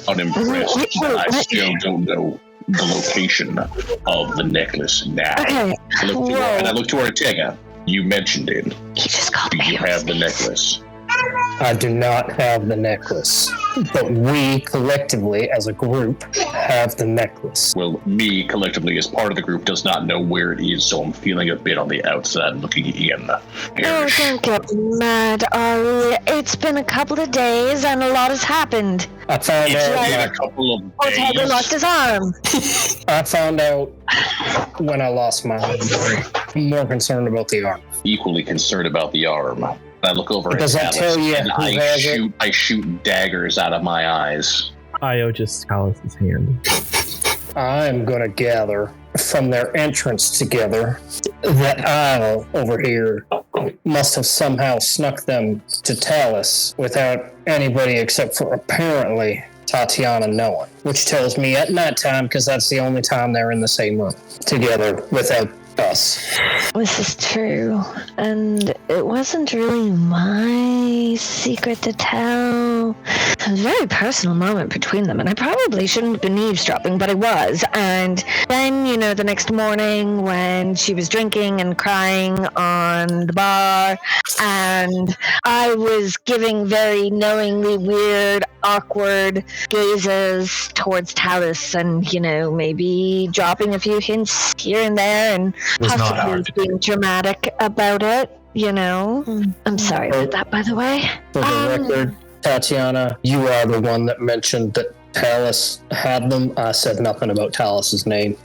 unimpressed that I still don't know the location of the necklace now. Okay. And I look to Ortega. You mentioned it. You just called Do me. you have the necklace? I do not have the necklace, but we collectively as a group have the necklace. Well, me collectively as part of the group does not know where it is, so I'm feeling a bit on the outside looking in. Oh, don't get mad, Ari. It's been a couple of days and a lot has happened. I found out a couple of Ortega days. lost his arm. I found out when I lost my arm. I'm more concerned about the arm. Equally concerned about the arm. I look over Does at that tell you and who has it? I shoot daggers out of my eyes. Io just calloused his hand. I'm gonna gather from their entrance together that Isle over here must have somehow snuck them to Talus without anybody except for apparently Tatiana knowing, which tells me at nighttime, because that's the only time they're in the same room together without us. This is true. And it wasn't really my secret to tell. It was a very personal moment between them, and I probably shouldn't have been eavesdropping, but I was. And then, the next morning when she was drinking and crying on the bar, and I was giving very knowingly weird, awkward gazes towards Talus and, maybe dropping a few hints here and there and possibly being dramatic about it, I'm sorry about that, by the way. For the record, Tatiana, you are the one that mentioned that Talus had them. I said nothing about Talus's name.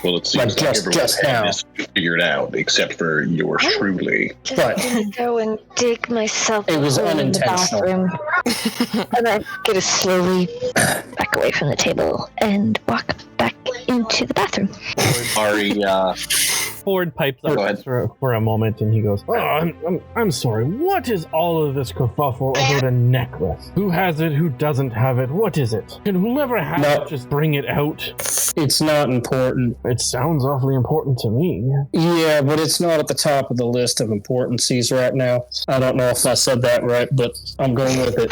Well, it seems like everyone had this figured out, except for yours truly. But gonna go and dig myself. It was unintentional. In the bathroom, and I get to slowly back away from the table and walk back into the bathroom. Ari, Ford pipes up for a moment, and he goes, I'm sorry. What is all of this kerfuffle about a necklace? Who has it? Who doesn't have it? What is it? Can whomever has it just bring it out? It's not important. It sounds awfully important to me. Yeah, but it's not at the top of the list of importancies right now. I don't know if I said that right, but I'm going with it.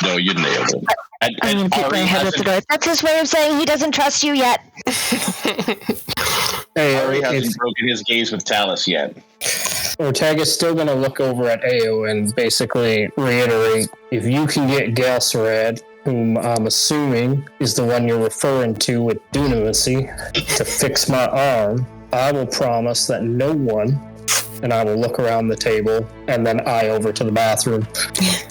No, you nailed it. I'm going to keep my head at the door. That's his way of saying he doesn't trust you yet. Ari hasn't broken his gaze with Talus yet. Ortega's still going to look over at Ao and basically reiterate, if you can get Galcerad, whom I'm assuming is the one you're referring to with dunamancy, to fix my arm, I will promise that no one, and I will look around the table and then eye over to the bathroom,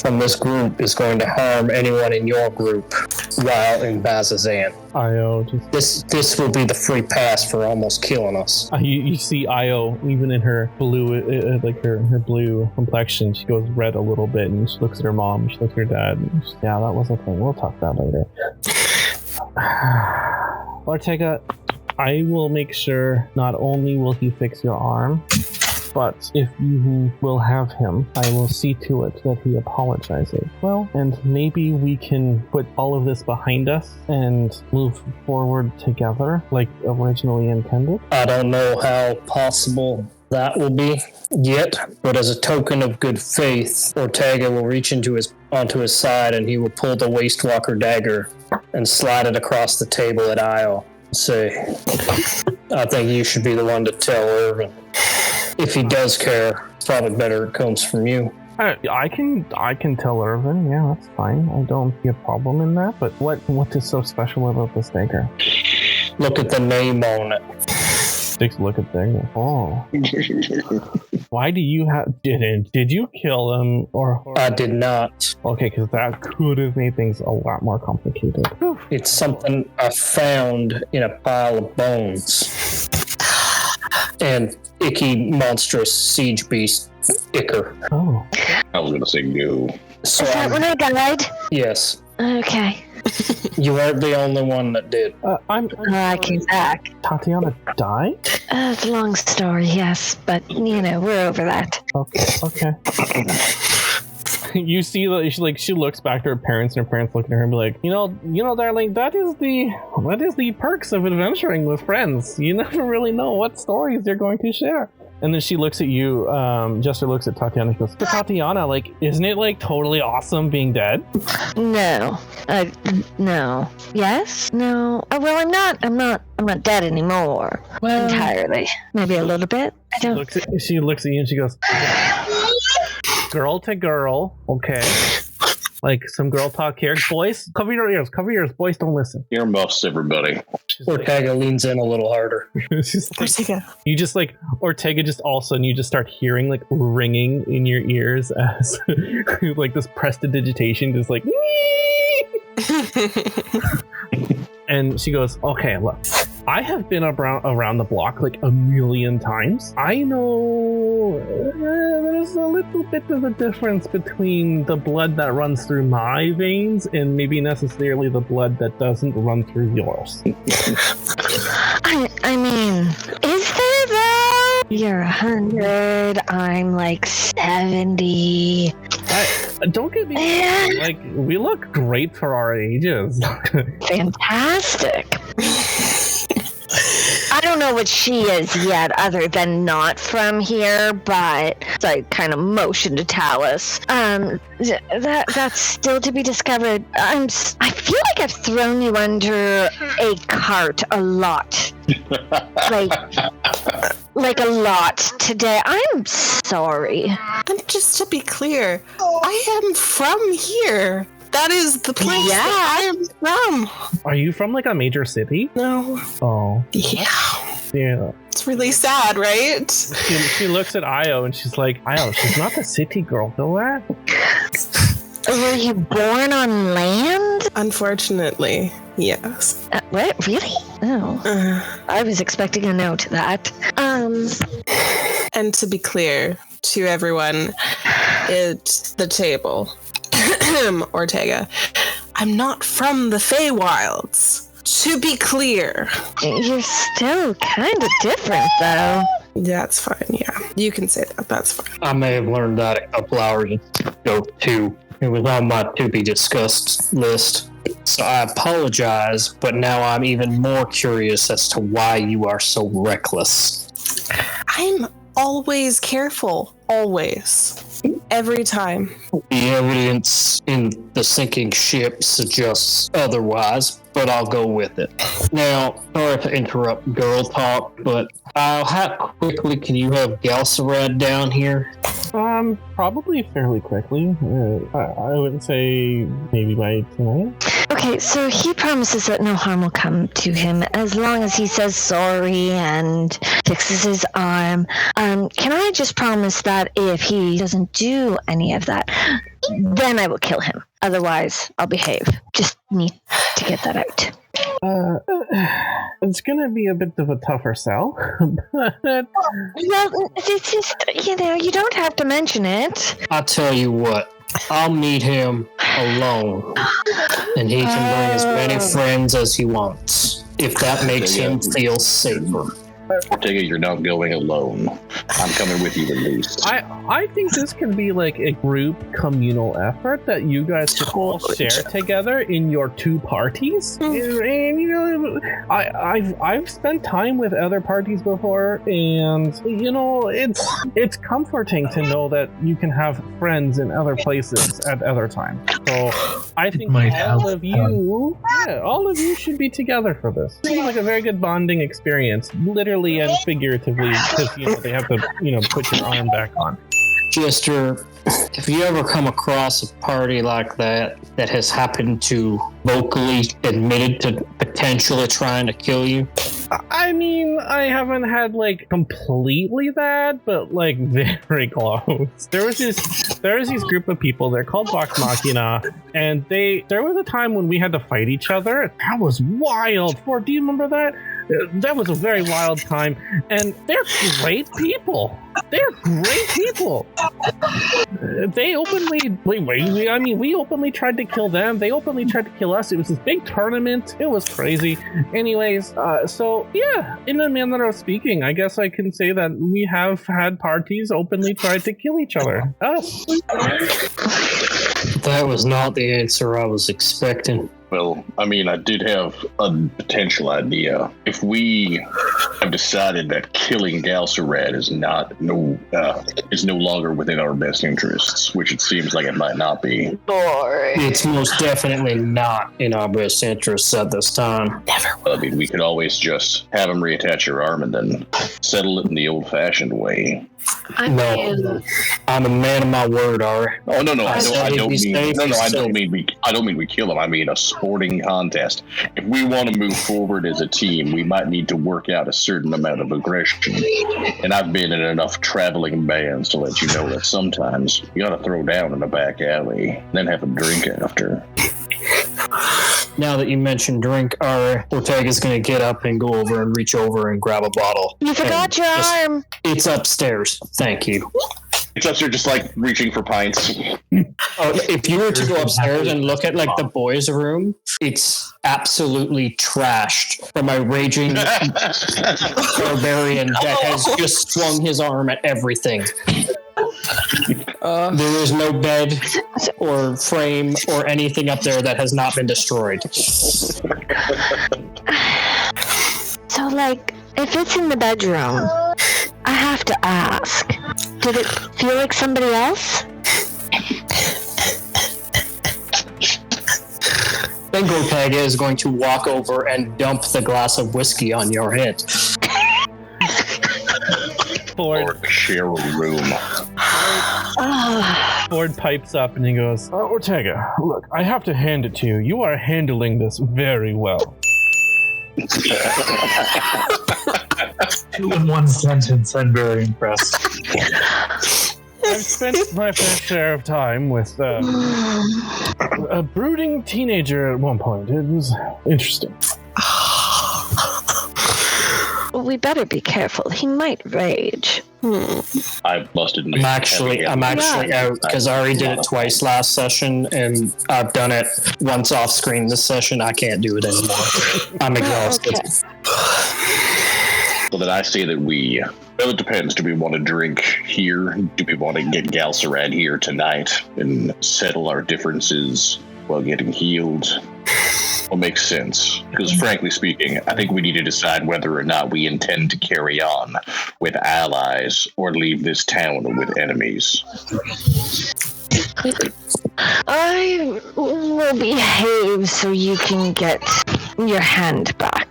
from this group is going to harm anyone in your group while in Bazzoxan. Io This will be the free pass for almost killing us. You see Io, even in her blue, her blue complexion, she goes red a little bit, and she looks at her mom, she looks at her dad, and she's, yeah, that was a thing. We'll talk about later. Ortega, I will make sure not only will he fix your arm, but if you will have him, I will see to it that he apologizes. Well, and maybe we can put all of this behind us and move forward together like originally intended. I don't know how possible that will be yet, but as a token of good faith, Ortega will reach onto his side and he will pull the Wastewalker dagger and slide it across the table at Io. Say, I think you should be the one to tell Irvin. If he does care, it's probably better it comes from you. I can tell Irvin, yeah, that's fine. I don't see a problem in that, but what is so special about this dagger? Look at the name on it. Takes a look at dagger. Oh. Why do you did you kill him or I did not. Okay, because that could have made things a lot more complicated. It's something I found in a pile of bones. And icky, monstrous siege beast, Icker. Oh. I was going to say no. So is that when I died? Yes. Okay. You weren't the only one that did. I came back. Tatiana died? It's a long story, yes, but, we're over that. Okay. You see that she looks back to her parents, and her parents look at her and be like, darling, that is the perks of adventuring with friends. You never really know what stories they're going to share. And then she looks at you, Jester looks at Tatiana and goes, Tatiana, isn't it totally awesome being dead? No. No. Yes? No. Oh, well, I'm not dead anymore. Well, entirely. Maybe a little bit. She looks at you and she goes, girl to girl, okay. Some girl talk here. Boys, cover your ears. Boys, don't listen. Earmuffs, everybody. Ortega leans in a little harder. Ortega. You just Ortega just all of a sudden you just start hearing ringing in your ears as this prestidigitation just And she goes, okay, look, I have been around the block a million times. I know there's a little bit of a difference between the blood that runs through my veins and maybe necessarily the blood that doesn't run through yours. I mean, is there though? You're 100, I'm 70. Don't get me wrong, we look great for our ages. Fantastic. I don't don't know what she is yet, other than not from here. But so I kind of motion to Talus. That's still to be discovered. I feel like I've thrown you under a cart a lot. Like a lot today. I'm sorry. And just to be clear, I am from here. That is the place that I am from. Are you from like a major city? No. Oh. Yeah. It's really sad, right? She looks at Io and she's like, Io, she's not the city girl, know that? Were you born on land? Unfortunately, yes. What? Really? Oh. I was expecting a no to that. And to be clear to everyone at the table, Ortega, I'm not from the Feywilds. To be clear. You're still kind of different, though. That's fine, yeah. You can say that. That's fine. I may have learned that a couple hours ago, too. It was on my to-be-discussed list. So I apologize, but now I'm even more curious as to why you are so reckless. I'm always careful. Always. Every time. The evidence in the sinking ship suggests otherwise, but I'll go with it. Now, sorry to interrupt girl talk, but how quickly can you have Galcerad down here? Probably fairly quickly. I wouldn't say maybe by tonight. Okay, so he promises that no harm will come to him as long as he says sorry and fixes his arm. Can I just promise that if he doesn't do any of that, then I will kill him. Otherwise, I'll behave. Just need to get that out. It's gonna be a bit of a tougher sell, but... Well, it's just, you don't have to mention it. I'll tell you what. I'll meet him alone, and he can bring as many friends as he wants, if that makes him feel safer. Ortega, you're not going alone. I'm coming with you at least. I think this can be like a group communal effort that you guys could all share together in your two parties. And I've spent time with other parties before, and it's comforting to know that you can have friends in other places at other times. So I think all of you should be together for this. It's like a very good bonding experience, literally and figuratively, because they have to put your arm back on. Jester, have you ever come across a party like that has happened to vocally admitted to potentially trying to kill you? I mean, I haven't had completely that, but very close. There was this group of people. They're called Vox Machina, and there was a time when we had to fight each other. That was wild. Do you remember that? That was a very wild time, and they're great people. They openly, we openly tried to kill them. They openly tried to kill us. It was this big tournament. It was crazy. Anyways, so yeah, in a manner of speaking, I guess I can say that we have had parties openly tried to kill each other. Us. That was not the answer I was expecting. Well, I mean, I did have a potential idea. If we have decided that killing Galcerad is no longer within our best interests, which it seems like it might not be. It's most definitely not in our best interests at this time. Never. I mean, we could always just have him reattach your arm and then settle it in the old-fashioned way. I'm a man of my word, Ari. Oh no! I don't mean we kill him. I mean a sporting contest. If we want to move forward as a team, we might need to work out a certain amount of aggression. And I've been in enough traveling bands to let you know that sometimes you got to throw down in a back alley, then have a drink after. Now that you mentioned drink, Ortega's going to get up and go over and reach over and grab a bottle. You forgot your arm. It's upstairs. Thank you. It's upstairs, just reaching for pints. If you were to go upstairs and look at the boys' room, it's absolutely trashed from a raging barbarian that has just swung his arm at everything. There is no bed or frame or anything up there that has not been destroyed. So, if it's in the bedroom, I have to ask, did it feel like somebody else? Then Ortega is going to walk over and dump the glass of whiskey on your head. Or share a room. Ford pipes up and he goes, Ortega, look, I have to hand it to you. You are handling this very well. 2 in 1 sentence. I'm very impressed. I've spent my fair share of time with a brooding teenager at one point. It was interesting. We better be careful. He might rage. I must admit. I'm actually out because I already did it twice last session, and I've done it once off screen this session. I can't do it anymore. I'm exhausted. Okay. So then I say that well, it depends. Do we want to drink here? Do we want to get Galceran here tonight and settle our differences while getting healed? Well, makes sense. Because frankly speaking, I think we need to decide whether or not we intend to carry on with allies or leave this town with enemies. I will behave so you can get your hand back.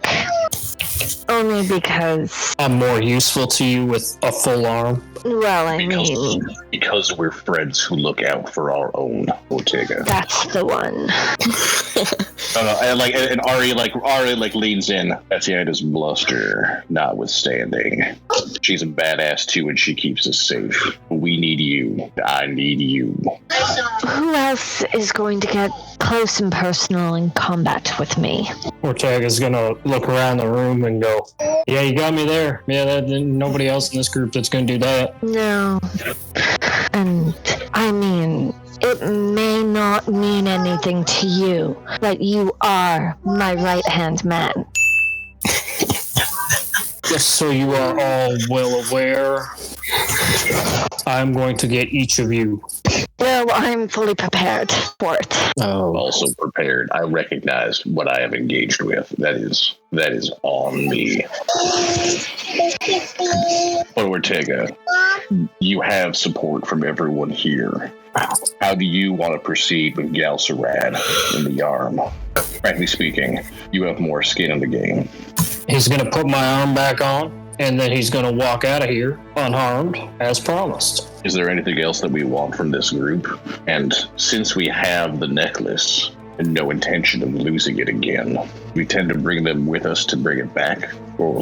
Only because... I'm more useful to you with a full arm. Well, I mean... Because we're friends who look out for our own, Ortega. That's the one. And Ari leans in. Tatiana's bluster notwithstanding. She's a badass too, and she keeps us safe. We need you. I need you. Who else is going to get close and personal in combat with me? Ortega's gonna look around the room and go, yeah, you got me there. Yeah, nobody else in this group that's gonna do that. No. And, I mean, it may not mean anything to you, but you are my right-hand man. Just so you are all well aware, I'm going to get each of you. No, I'm fully prepared for it. I'm also prepared. I recognize what I have engaged with. That is on me. But Ortega, you have support from everyone here. How do you want to proceed with Galceran in the arm? Frankly speaking, you have more skin in the game. He's going to put my arm back on, and then he's going to walk out of here unharmed, as promised. Is there anything else that we want from this group? And since we have the necklace and no intention of losing it again, we tend to bring them with us to bring it back. Or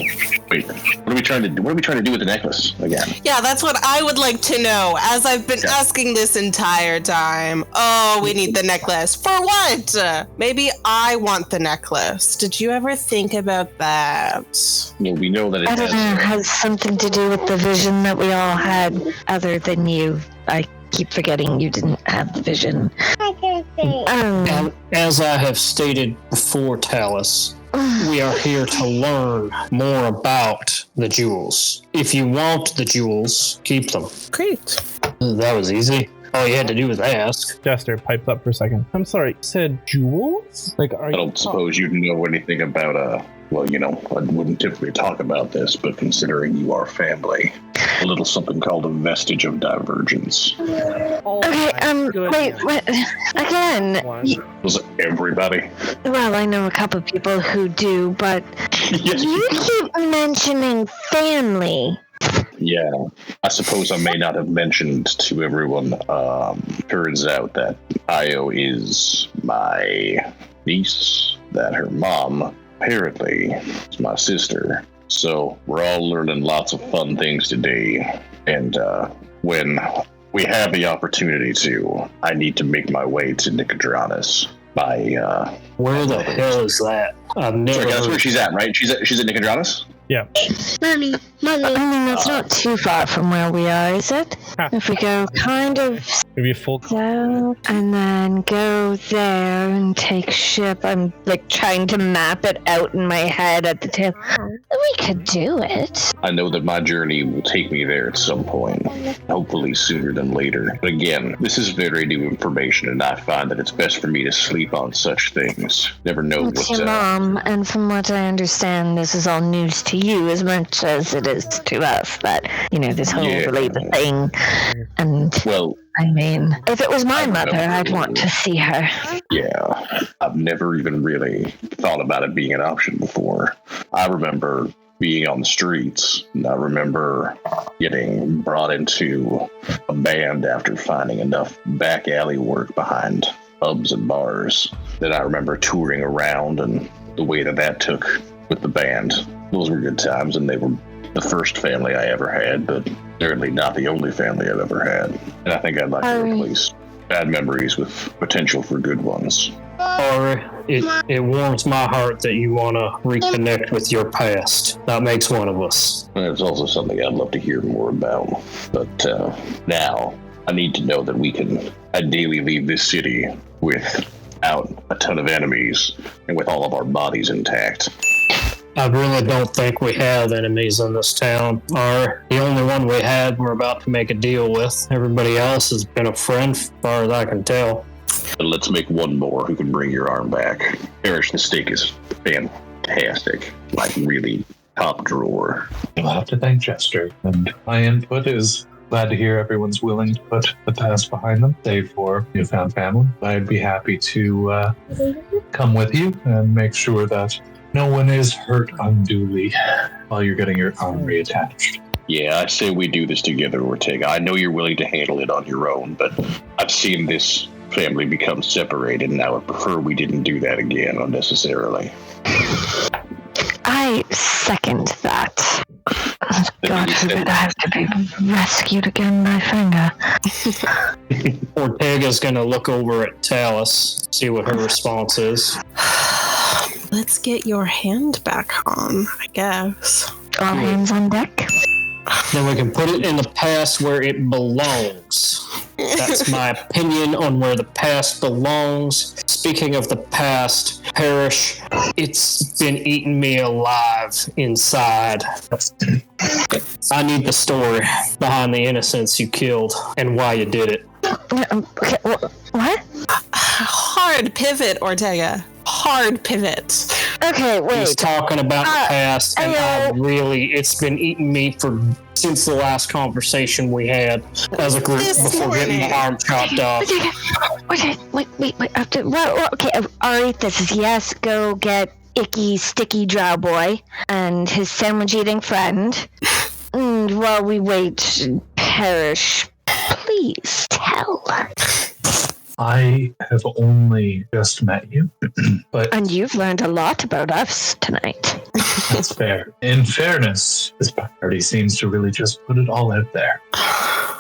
wait, what are we trying to do? What are we trying to do with the necklace again? Yeah, that's what I would like to know, as I've been asking this entire time. Oh, we need the necklace. For what? Maybe I want the necklace. Did you ever think about that? Well, we know that it I don't know, it has something to do with the vision that we all had, other than you. I keep forgetting you didn't have the vision. And as I have stated before, Talus, we are here to learn more about the jewels. If you want the jewels, keep them. Great. That was easy. All you had to do was ask. Jester pipes up for a second. I'm sorry, you said jewels? I don't suppose you know anything about well, I wouldn't typically talk about this, but considering you are family, a little something called a vestige of divergence. Wait, again? Was it everybody? Well, I know a couple of people who do, but you keep mentioning family. Yeah, I suppose I may not have mentioned to everyone. Turns out that Io is my niece, that her mom apparently is my sister. So we're all learning lots of fun things today. And when we have the opportunity to, I need to make my way to Nicodranus. Where the hell is that? I've never. That's where she's at, right? She's at Nicodranus? Yeah. Mommy. I mean, that's not too far from where we are, is it? If we go kind of Maybe a full. So, and then go there and take ship. I'm like trying to map it out in my head at the tip. We could do it. I know that my journey will take me there at some point, hopefully sooner than later. But again, this is very new information, and I find that it's best for me to sleep on such things. Never know It's what's your mom, and from what I understand, this is all news to you as much as it is to us. That this whole believer thing. And well, I mean, if it was my mother, I'd want to see her. Yeah, I've never even really thought about it being an option before. I remember being on the streets, and I remember getting brought into a band after finding enough back alley work behind pubs and bars. Then I remember touring around, and the way that took with the band. Those were good times, and they were the first family I ever had, but certainly not the only family I've ever had. And I think I'd like to replace bad memories with potential for good ones. Or it warms my heart that you want to reconnect with your past. That makes one of us. And it's also something I'd love to hear more about. But now I need to know that we can ideally leave this city without a ton of enemies and with all of our bodies intact. I really don't think we have enemies in this town. The only one we had we're about to make a deal with. Everybody else has been a friend as far as I can tell. And let's make one more who can bring your arm back. Parrish, the steak is fantastic. Like really top drawer. You'll have to thank Jester. And my input is glad to hear everyone's willing to put the past behind them, save for newfound family. I'd be happy to come with you and make sure that no one is hurt unduly while you're getting your arm reattached. Yeah, I say we do this together, Ortega. I know you're willing to handle it on your own, but I've seen this family become separated, and I would prefer we didn't do that again unnecessarily. I second that. God forbid I have to be rescued again by Finger. Ortega's going to look over at Talus, see what her response is. Let's get your hand back on, I guess. All hands on deck. Then we can put it in the past where it belongs. That's my opinion on where the past belongs. Speaking of the past, Parrish, it's been eating me alive inside. I need the story behind the innocents you killed and why you did it. Okay, what? Hard pivot, Ortega. Hard pivot. Okay, wait. He's talking about the past, and it's been eating me since the last conversation we had as a group before getting my arm chopped off. Okay, wait. Okay, Ari, this is yes. Go get icky, sticky Drow boy and his sandwich-eating friend. And while we wait, Parrish, please tell. I have only just met you, but... And you've learned a lot about us tonight. That's fair. In fairness, this party seems to really just put it all out there.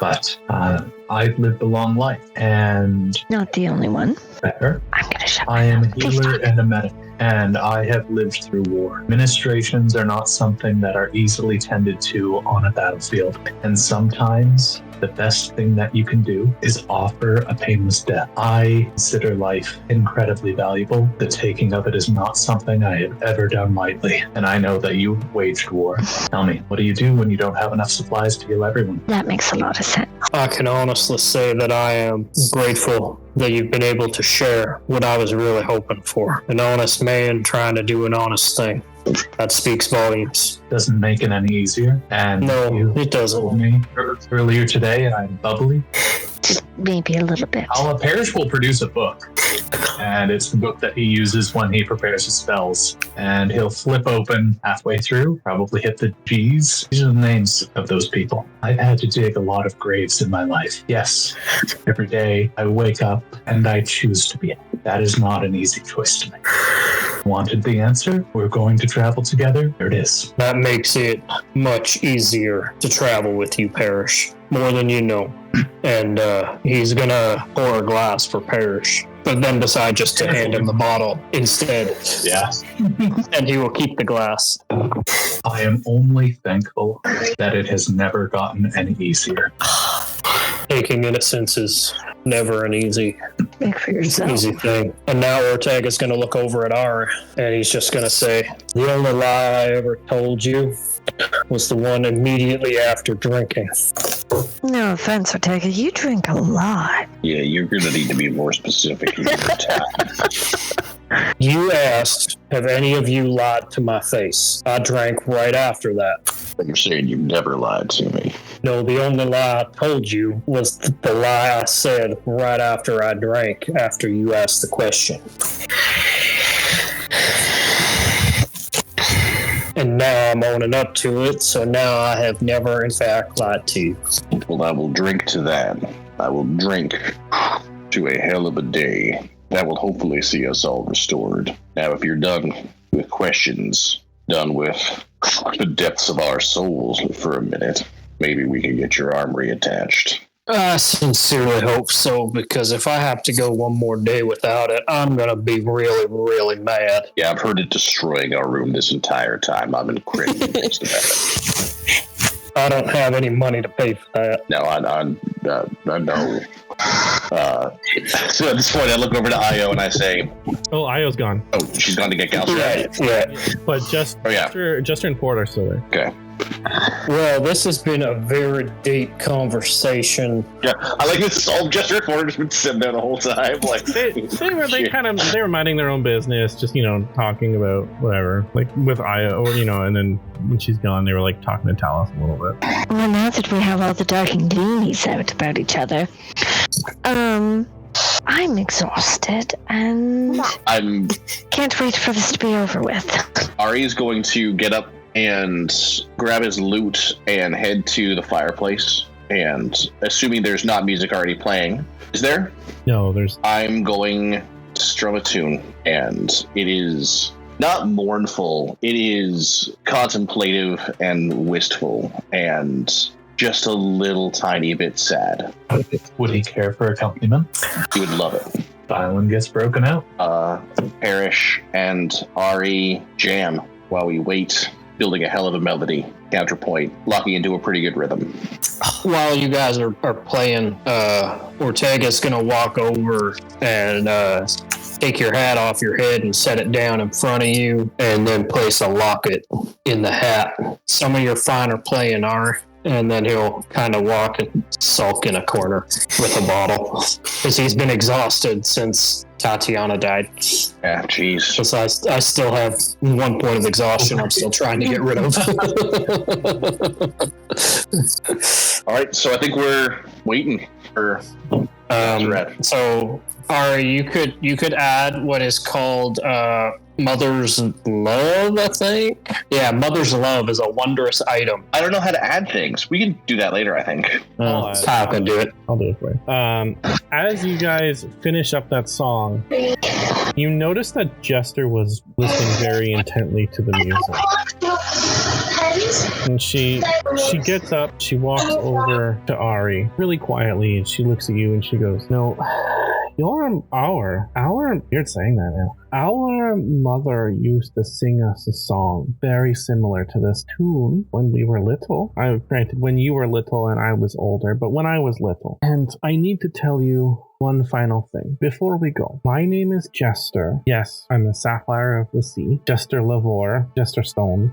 But I've lived a long life, and... Not the only one. Fair. I'm gonna shut I am a mouth. healer and a medic, and I have lived through war. Administrations are not something that are easily tended to on a battlefield, and sometimes the best thing that you can do is offer a painless death. I consider life incredibly valuable. The taking of it is not something I have ever done lightly, and I know that you waged war. Tell me, what do you do when you don't have enough supplies to heal everyone? That makes a lot of sense. I can honestly say that I am grateful that you've been able to share what I was really hoping for. An honest man trying to do an honest thing. That speaks volumes. Doesn't make it any easier. And no, it doesn't. Told me earlier today I'm bubbly. Just maybe a little bit. Parrish will produce a book. And it's the book that he uses when he prepares his spells. And he'll flip open halfway through, probably hit the G's. These are the names of those people. I've had to dig a lot of graves in my life. Yes, every day I wake up and I choose to be happy. That is not an easy choice to make. Wanted the answer? We're going to travel together? There it is. That makes it much easier to travel with you, Parrish. More than you know. And he's gonna pour a glass for Parrish, but then decide just to hand him the bottle instead. Yeah. And he will keep the glass. I am only thankful that it has never gotten any easier. taking innocence is never an easy thing. And now Ortega's going to look over at R, and he's just going to say, the only lie I ever told you was the one immediately after drinking. No offense, Ortega, you drink a lot. Yeah, you're going to need to be more specific in your time. You asked, have any of you lied to my face? I drank right after that. You're saying you've never lied to me. No, the only lie I told you was the lie I said right after I drank, after you asked the question. And now I'm owning up to it, so now I have never in fact lied to you. Well, I will drink to that. I will drink to a hell of a day. That will hopefully see us all restored. Now, if you're done with questions, done with the depths of our souls for a minute, maybe we can get your arm reattached. I sincerely hope so, because if I have to go one more day without it, I'm going to be really, really mad. Yeah, I've heard it destroying our room this entire time. I'm incredibly pissed about it. I don't have any money to pay for that. No, I know. So at this point, I look over to Io and I say, Oh, Io's gone. "Oh, she's gone to get Galore." Yeah. But Jester and Ford are still there. Okay. Well, this has been a very deep conversation. Yeah, I like this. All Jester and Ford has been sitting there the whole time. Like They were minding their own business, just talking about whatever, like with Io, and then when she's gone, they were like talking to Talos a little bit. Well, now that we have all the dark and gloomies out about each other, I'm exhausted and I'm can't wait for this to be over with. Ari is going to get up and grab his lute and head to the fireplace. And assuming there's not music already playing, is there? No, there's. I'm going to strum a tune, and it is not mournful. It is contemplative and wistful, and just a little tiny bit sad. Would he care for accompaniment? He would love it. The island gets broken out. Parrish and Ari jam while we wait, building a hell of a melody, counterpoint, locking into a pretty good rhythm. While you guys are playing, Ortega's gonna walk over and take your hat off your head and set it down in front of you, and then place a locket in the hat. Some of your finer playing are. And then he'll kind of walk and sulk in a corner with a bottle because he's been exhausted since Tatiana died. Yeah, jeez. Because I still have 1 point of exhaustion I'm still trying to get rid of. All right, so I think we're waiting for so Ari, you could add what is called Mother's Love, I think. Yeah, Mother's Love is a wondrous item. I don't know how to add things. We can do that later, I think. Kyle can do it. I'll do it for you. As you guys finish up that song, you notice that Jester was listening very intently to the music. And she gets up, she walks over to Ari really quietly, and she looks at you and she goes, "No, you're saying that now. Our mother used to sing us a song very similar to this tune when we were little. Granted, when you were little and I was older, but when I was little. And I need to tell you one final thing before we go. My name is Jester. Yes, I'm the Sapphire of the Sea. Jester Lavore. Jester Stone.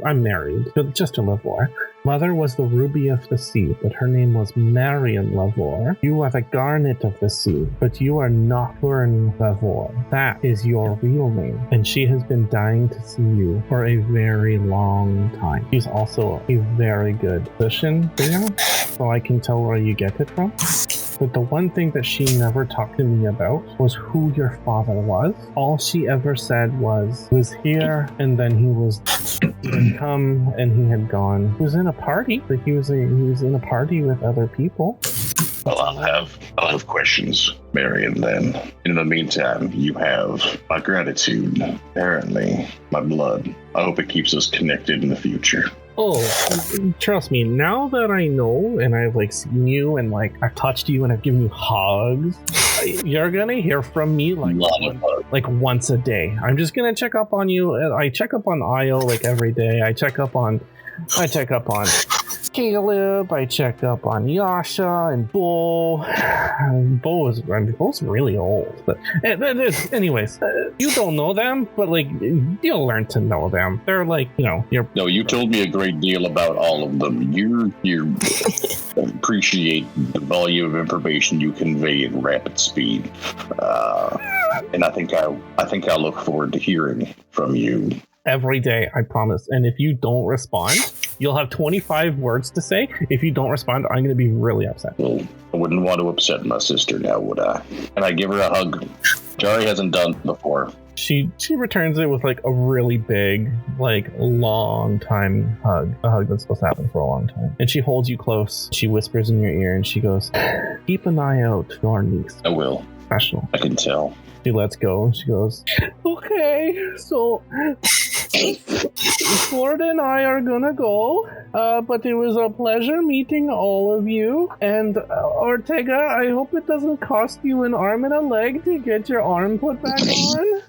I'm married. Jester Lavore. Mother was the Ruby of the Sea, but her name was Marion Lavore. You are the Garnet of the Sea, but you are Nocturne Lavore. That is your real name, and she has been dying to see you for a very long time. She's also a very good physician, so I can tell where you get it from. But the one thing that she never talked to me about was who your father was. All she ever said was here, and then he had come and he had gone. He was in a party, but he was in a party with other people. Well, I'll have questions, Marion, then. In the meantime, you have my gratitude, apparently, my blood. I hope it keeps us connected in the future. Oh, trust me, now that I know and I've seen you and I've touched you and I've given you hugs, you're gonna hear from me once a day. I'm just gonna check up on you. I check up on Io every day. I check up on Caleb. I checked up on Yasha and Bo. Bo's really old. But anyways, you don't know them, but like you'll learn to know them. They're like, you're. No, you told me a great deal about all of them. You appreciate the volume of information you convey in rapid speed, and I think I look forward to hearing from you. Every day, I promise. And if you don't respond, you'll have 25 words to say. If you don't respond, I'm going to be really upset. Well, I wouldn't want to upset my sister now, would I? And I give her a hug. Jari hasn't done before. She returns it with like a really big, like long time hug. A hug that's supposed to happen for a long time. And she holds you close. She whispers in your ear and she goes, keep an eye out for our niece. I will. Professional. I can tell. She lets go and she goes, okay, so Ford and I are gonna go, but it was a pleasure meeting all of you. And Ortega, I hope it doesn't cost you an arm and a leg to get your arm put back on.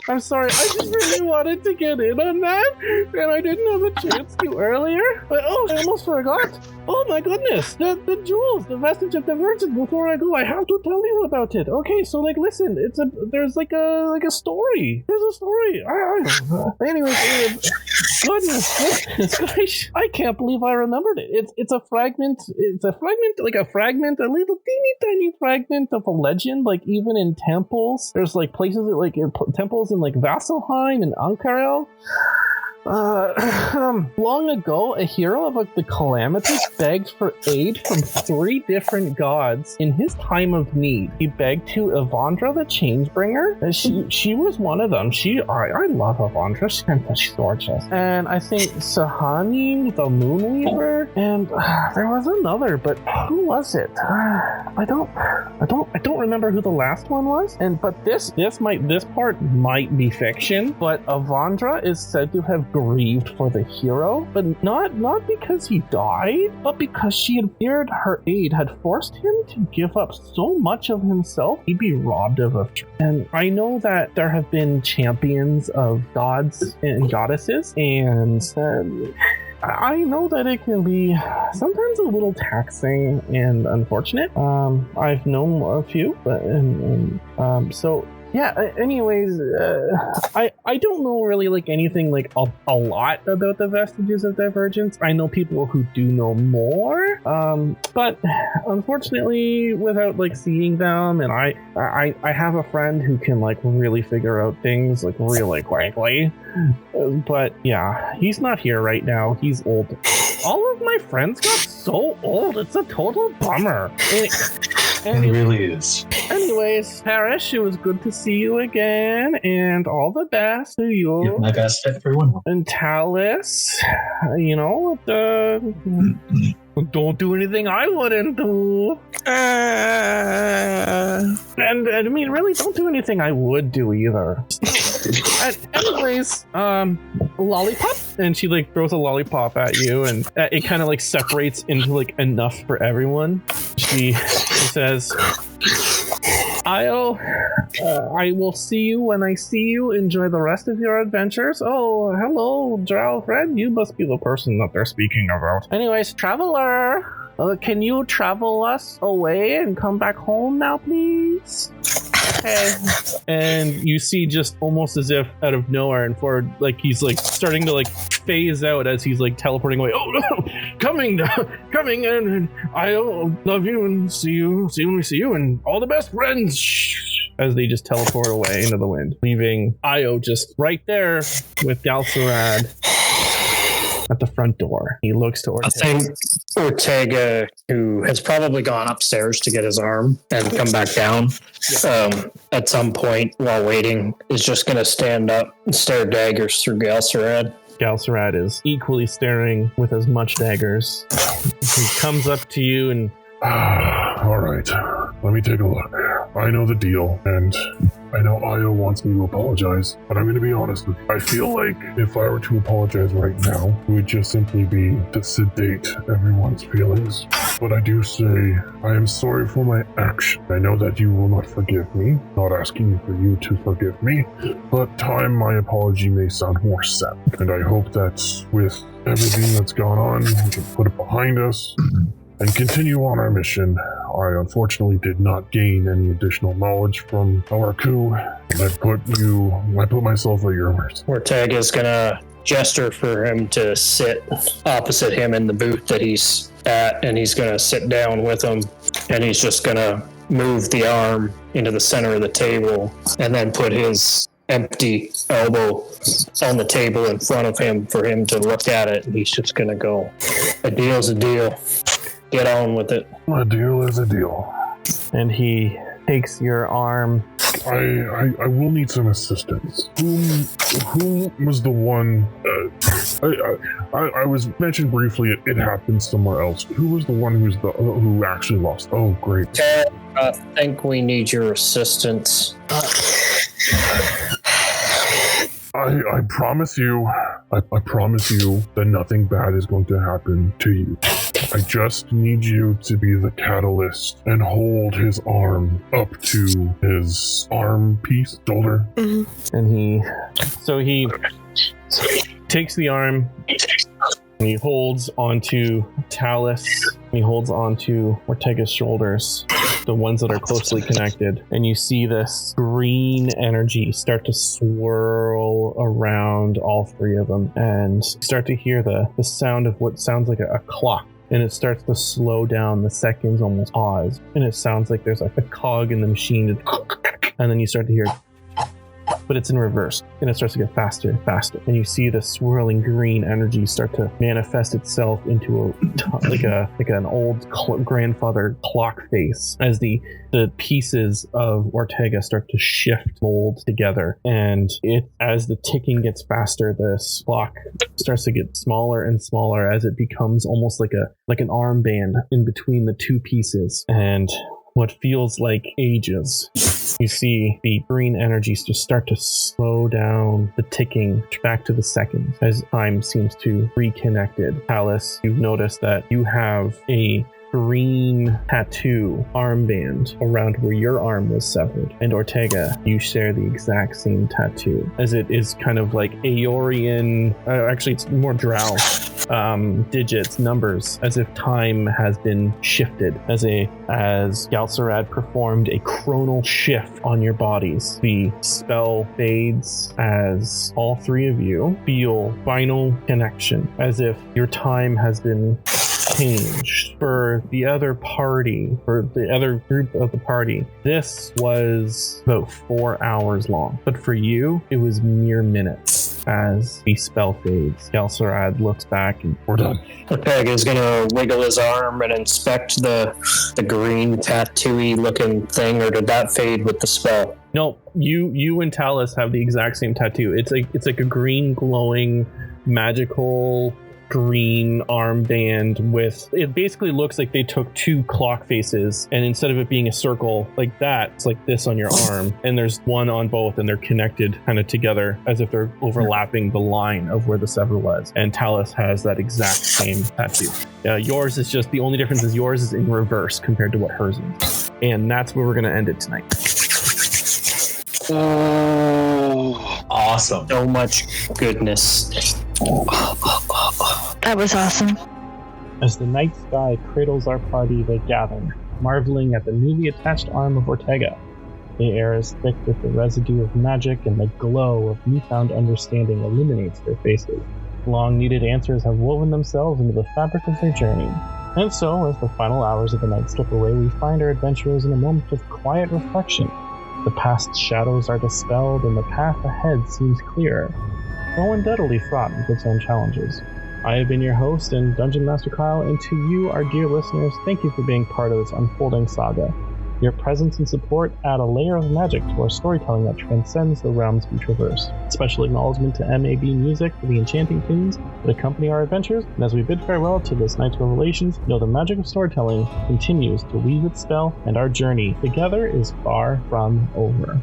I'm sorry, I just really wanted to get in on that, and I didn't have a chance to earlier. But I almost forgot. Oh my goodness, the jewels, the vestige of divergence. Before I go, I have to tell you about it. Okay, so like, listen, there's like a story. There's a story. Anyways, goodness, gosh, I can't believe I remembered it. It's a fragment. It's a fragment, a little teeny tiny fragment of a legend. Like even in temples, there's like places that like temples in like Vasselheim and Ankarel. Long ago, a hero of like the Calamity begged for aid from 3 different gods in his time of need. He begged to Avandra the Changebringer. She was one of them. I love Avandra. She's gorgeous. And I think Sahani the Moonweaver, and there was another, but who was it? I don't remember who the last one was. But this part might be fiction. But Avandra is said to have grieved for the hero, but not because he died, but because she had feared her aid had forced him to give up so much of himself he'd be robbed of a. And I know that there have been champions of gods and goddesses, and I know that it can be sometimes a little taxing and unfortunate. I've known a few, but so. Yeah, anyways, I don't know really like anything like a lot about the vestiges of divergence. I know people who do know more, but unfortunately without like seeing them, and I have a friend who can like really figure out things like really quickly, but yeah, he's not here right now. He's old. All of my friends got so old, it's a total bummer. It really is. Anyways, Parrish, it was good to see you again, and all the best to you. Yeah, my best to everyone. And Talus, don't do anything I wouldn't do. And I mean, really, don't do anything I would do either. Anyways, lollipop, and she like throws a lollipop at you, and it kind of like separates into like enough for everyone. She says, I will see you when I see you. Enjoy the rest of your adventures. Oh, hello, Drow friend. You must be the person that they're speaking about. Anyways, traveler, can you travel us away and come back home now, please? Okay. And you see, just almost as if out of nowhere, and Ford, like he's like starting to like phase out as he's like teleporting away. Oh no, coming, and I love you and see you when we see you, and all the best friends. As they just teleport away into the wind, leaving Io just right there with Galcerad at the front door. He looks to Ortega. I think Ortega, who has probably gone upstairs to get his arm and come back down, at some point while waiting, is just going to stand up and stare daggers through Galcerad. Galcerad is equally staring with as much daggers. He comes up to you and... All right, let me take a look. I know the deal, and I know Io wants me to apologize, but I'm going to be honest with you. I feel like if I were to apologize right now, it would just simply be to sedate everyone's feelings. But I do say, I am sorry for my action. I know that you will not forgive me, not asking for you to forgive me, but time my apology may sound more set. And I hope that with everything that's gone on, we can put it behind us and continue on our mission. I unfortunately did not gain any additional knowledge from our coup. I put myself at your mercy. Ortega's gonna gesture for him to sit opposite him in the booth that he's at, and he's gonna sit down with him, and he's just gonna move the arm into the center of the table and then put his empty elbow on the table in front of him for him to look at it, and he's just gonna go, a deal's a deal. Get on with it. A deal is a deal. And he takes your arm. I will need some assistance. Who was the one? I was mentioned briefly. It happened somewhere else. Who was the one who actually lost? Oh, great. I think we need your assistance. I promise you. I promise you that nothing bad is going to happen to you. I just need you to be the catalyst and hold his arm up to his arm piece, shoulder. Mm-hmm. And he takes the arm and he holds onto Talus. And he holds onto Ortega's shoulders, the ones that are closely connected. And you see this green energy start to swirl around all three of them. And you start to hear the sound of what sounds like a clock. And it starts to slow down. The seconds almost pause. And it sounds like there's like a cog in the machine. And then you start to hear, but it's in reverse. And it starts to get faster and faster. And you see the swirling green energy start to manifest itself into like an old grandfather clock face as the pieces of Ortega start to shift, mold together. And as the ticking gets faster, this clock starts to get smaller and smaller as it becomes almost like an armband in between the two pieces. And what feels like ages, you see the green energies just start to slow down the ticking back to the seconds as time seems to reconnected. Alice, you've noticed that you have a green tattoo armband around where your arm was severed. And Ortega, you share the exact same tattoo, as it is kind of like Aeorian, actually it's more Drow, digits, numbers, as if time has been shifted, as Galcerad performed a chronal shift on your bodies. The spell fades as all three of you feel final connection, as if your time has been changed. For the other party, for the other group of the party, this was about 4 hours long, but for you it was mere minutes. As the spell fades, Galcerad looks back and we're done. Ortega is gonna wiggle his arm and inspect the green tattooy looking thing, or did that fade with the spell? No, you and Talus have the exact same tattoo. It's like a green glowing magical green armband with, it basically looks like they took two clock faces, and instead of it being a circle like that, it's like this on your arm, and there's one on both, and they're connected kind of together as if they're overlapping the line of where the sever was. And Talus has that exact same tattoo. Yours is just, the only difference is yours is in reverse compared to what hers is. And that's where we're going to end it tonight. Oh, awesome. So much goodness. That was awesome. As the night sky cradles our party, they gather, marveling at the newly attached arm of Ortega. The air is thick with the residue of magic, and the glow of newfound understanding illuminates their faces. Long-needed answers have woven themselves into the fabric of their journey. And so, as the final hours of the night slip away, we find our adventurers in a moment of quiet reflection. The past shadows are dispelled, and the path ahead seems clearer, though undoubtedly fraught with its own challenges. I have been your host and Dungeon Master Kyle, and to you, our dear listeners, thank you for being part of this unfolding saga. Your presence and support add a layer of magic to our storytelling that transcends the realms we traverse. Special acknowledgement to MAB Music for the enchanting tunes that accompany our adventures, and as we bid farewell to this night's revelations, know the magic of storytelling continues to weave its spell, and our journey together is far from over.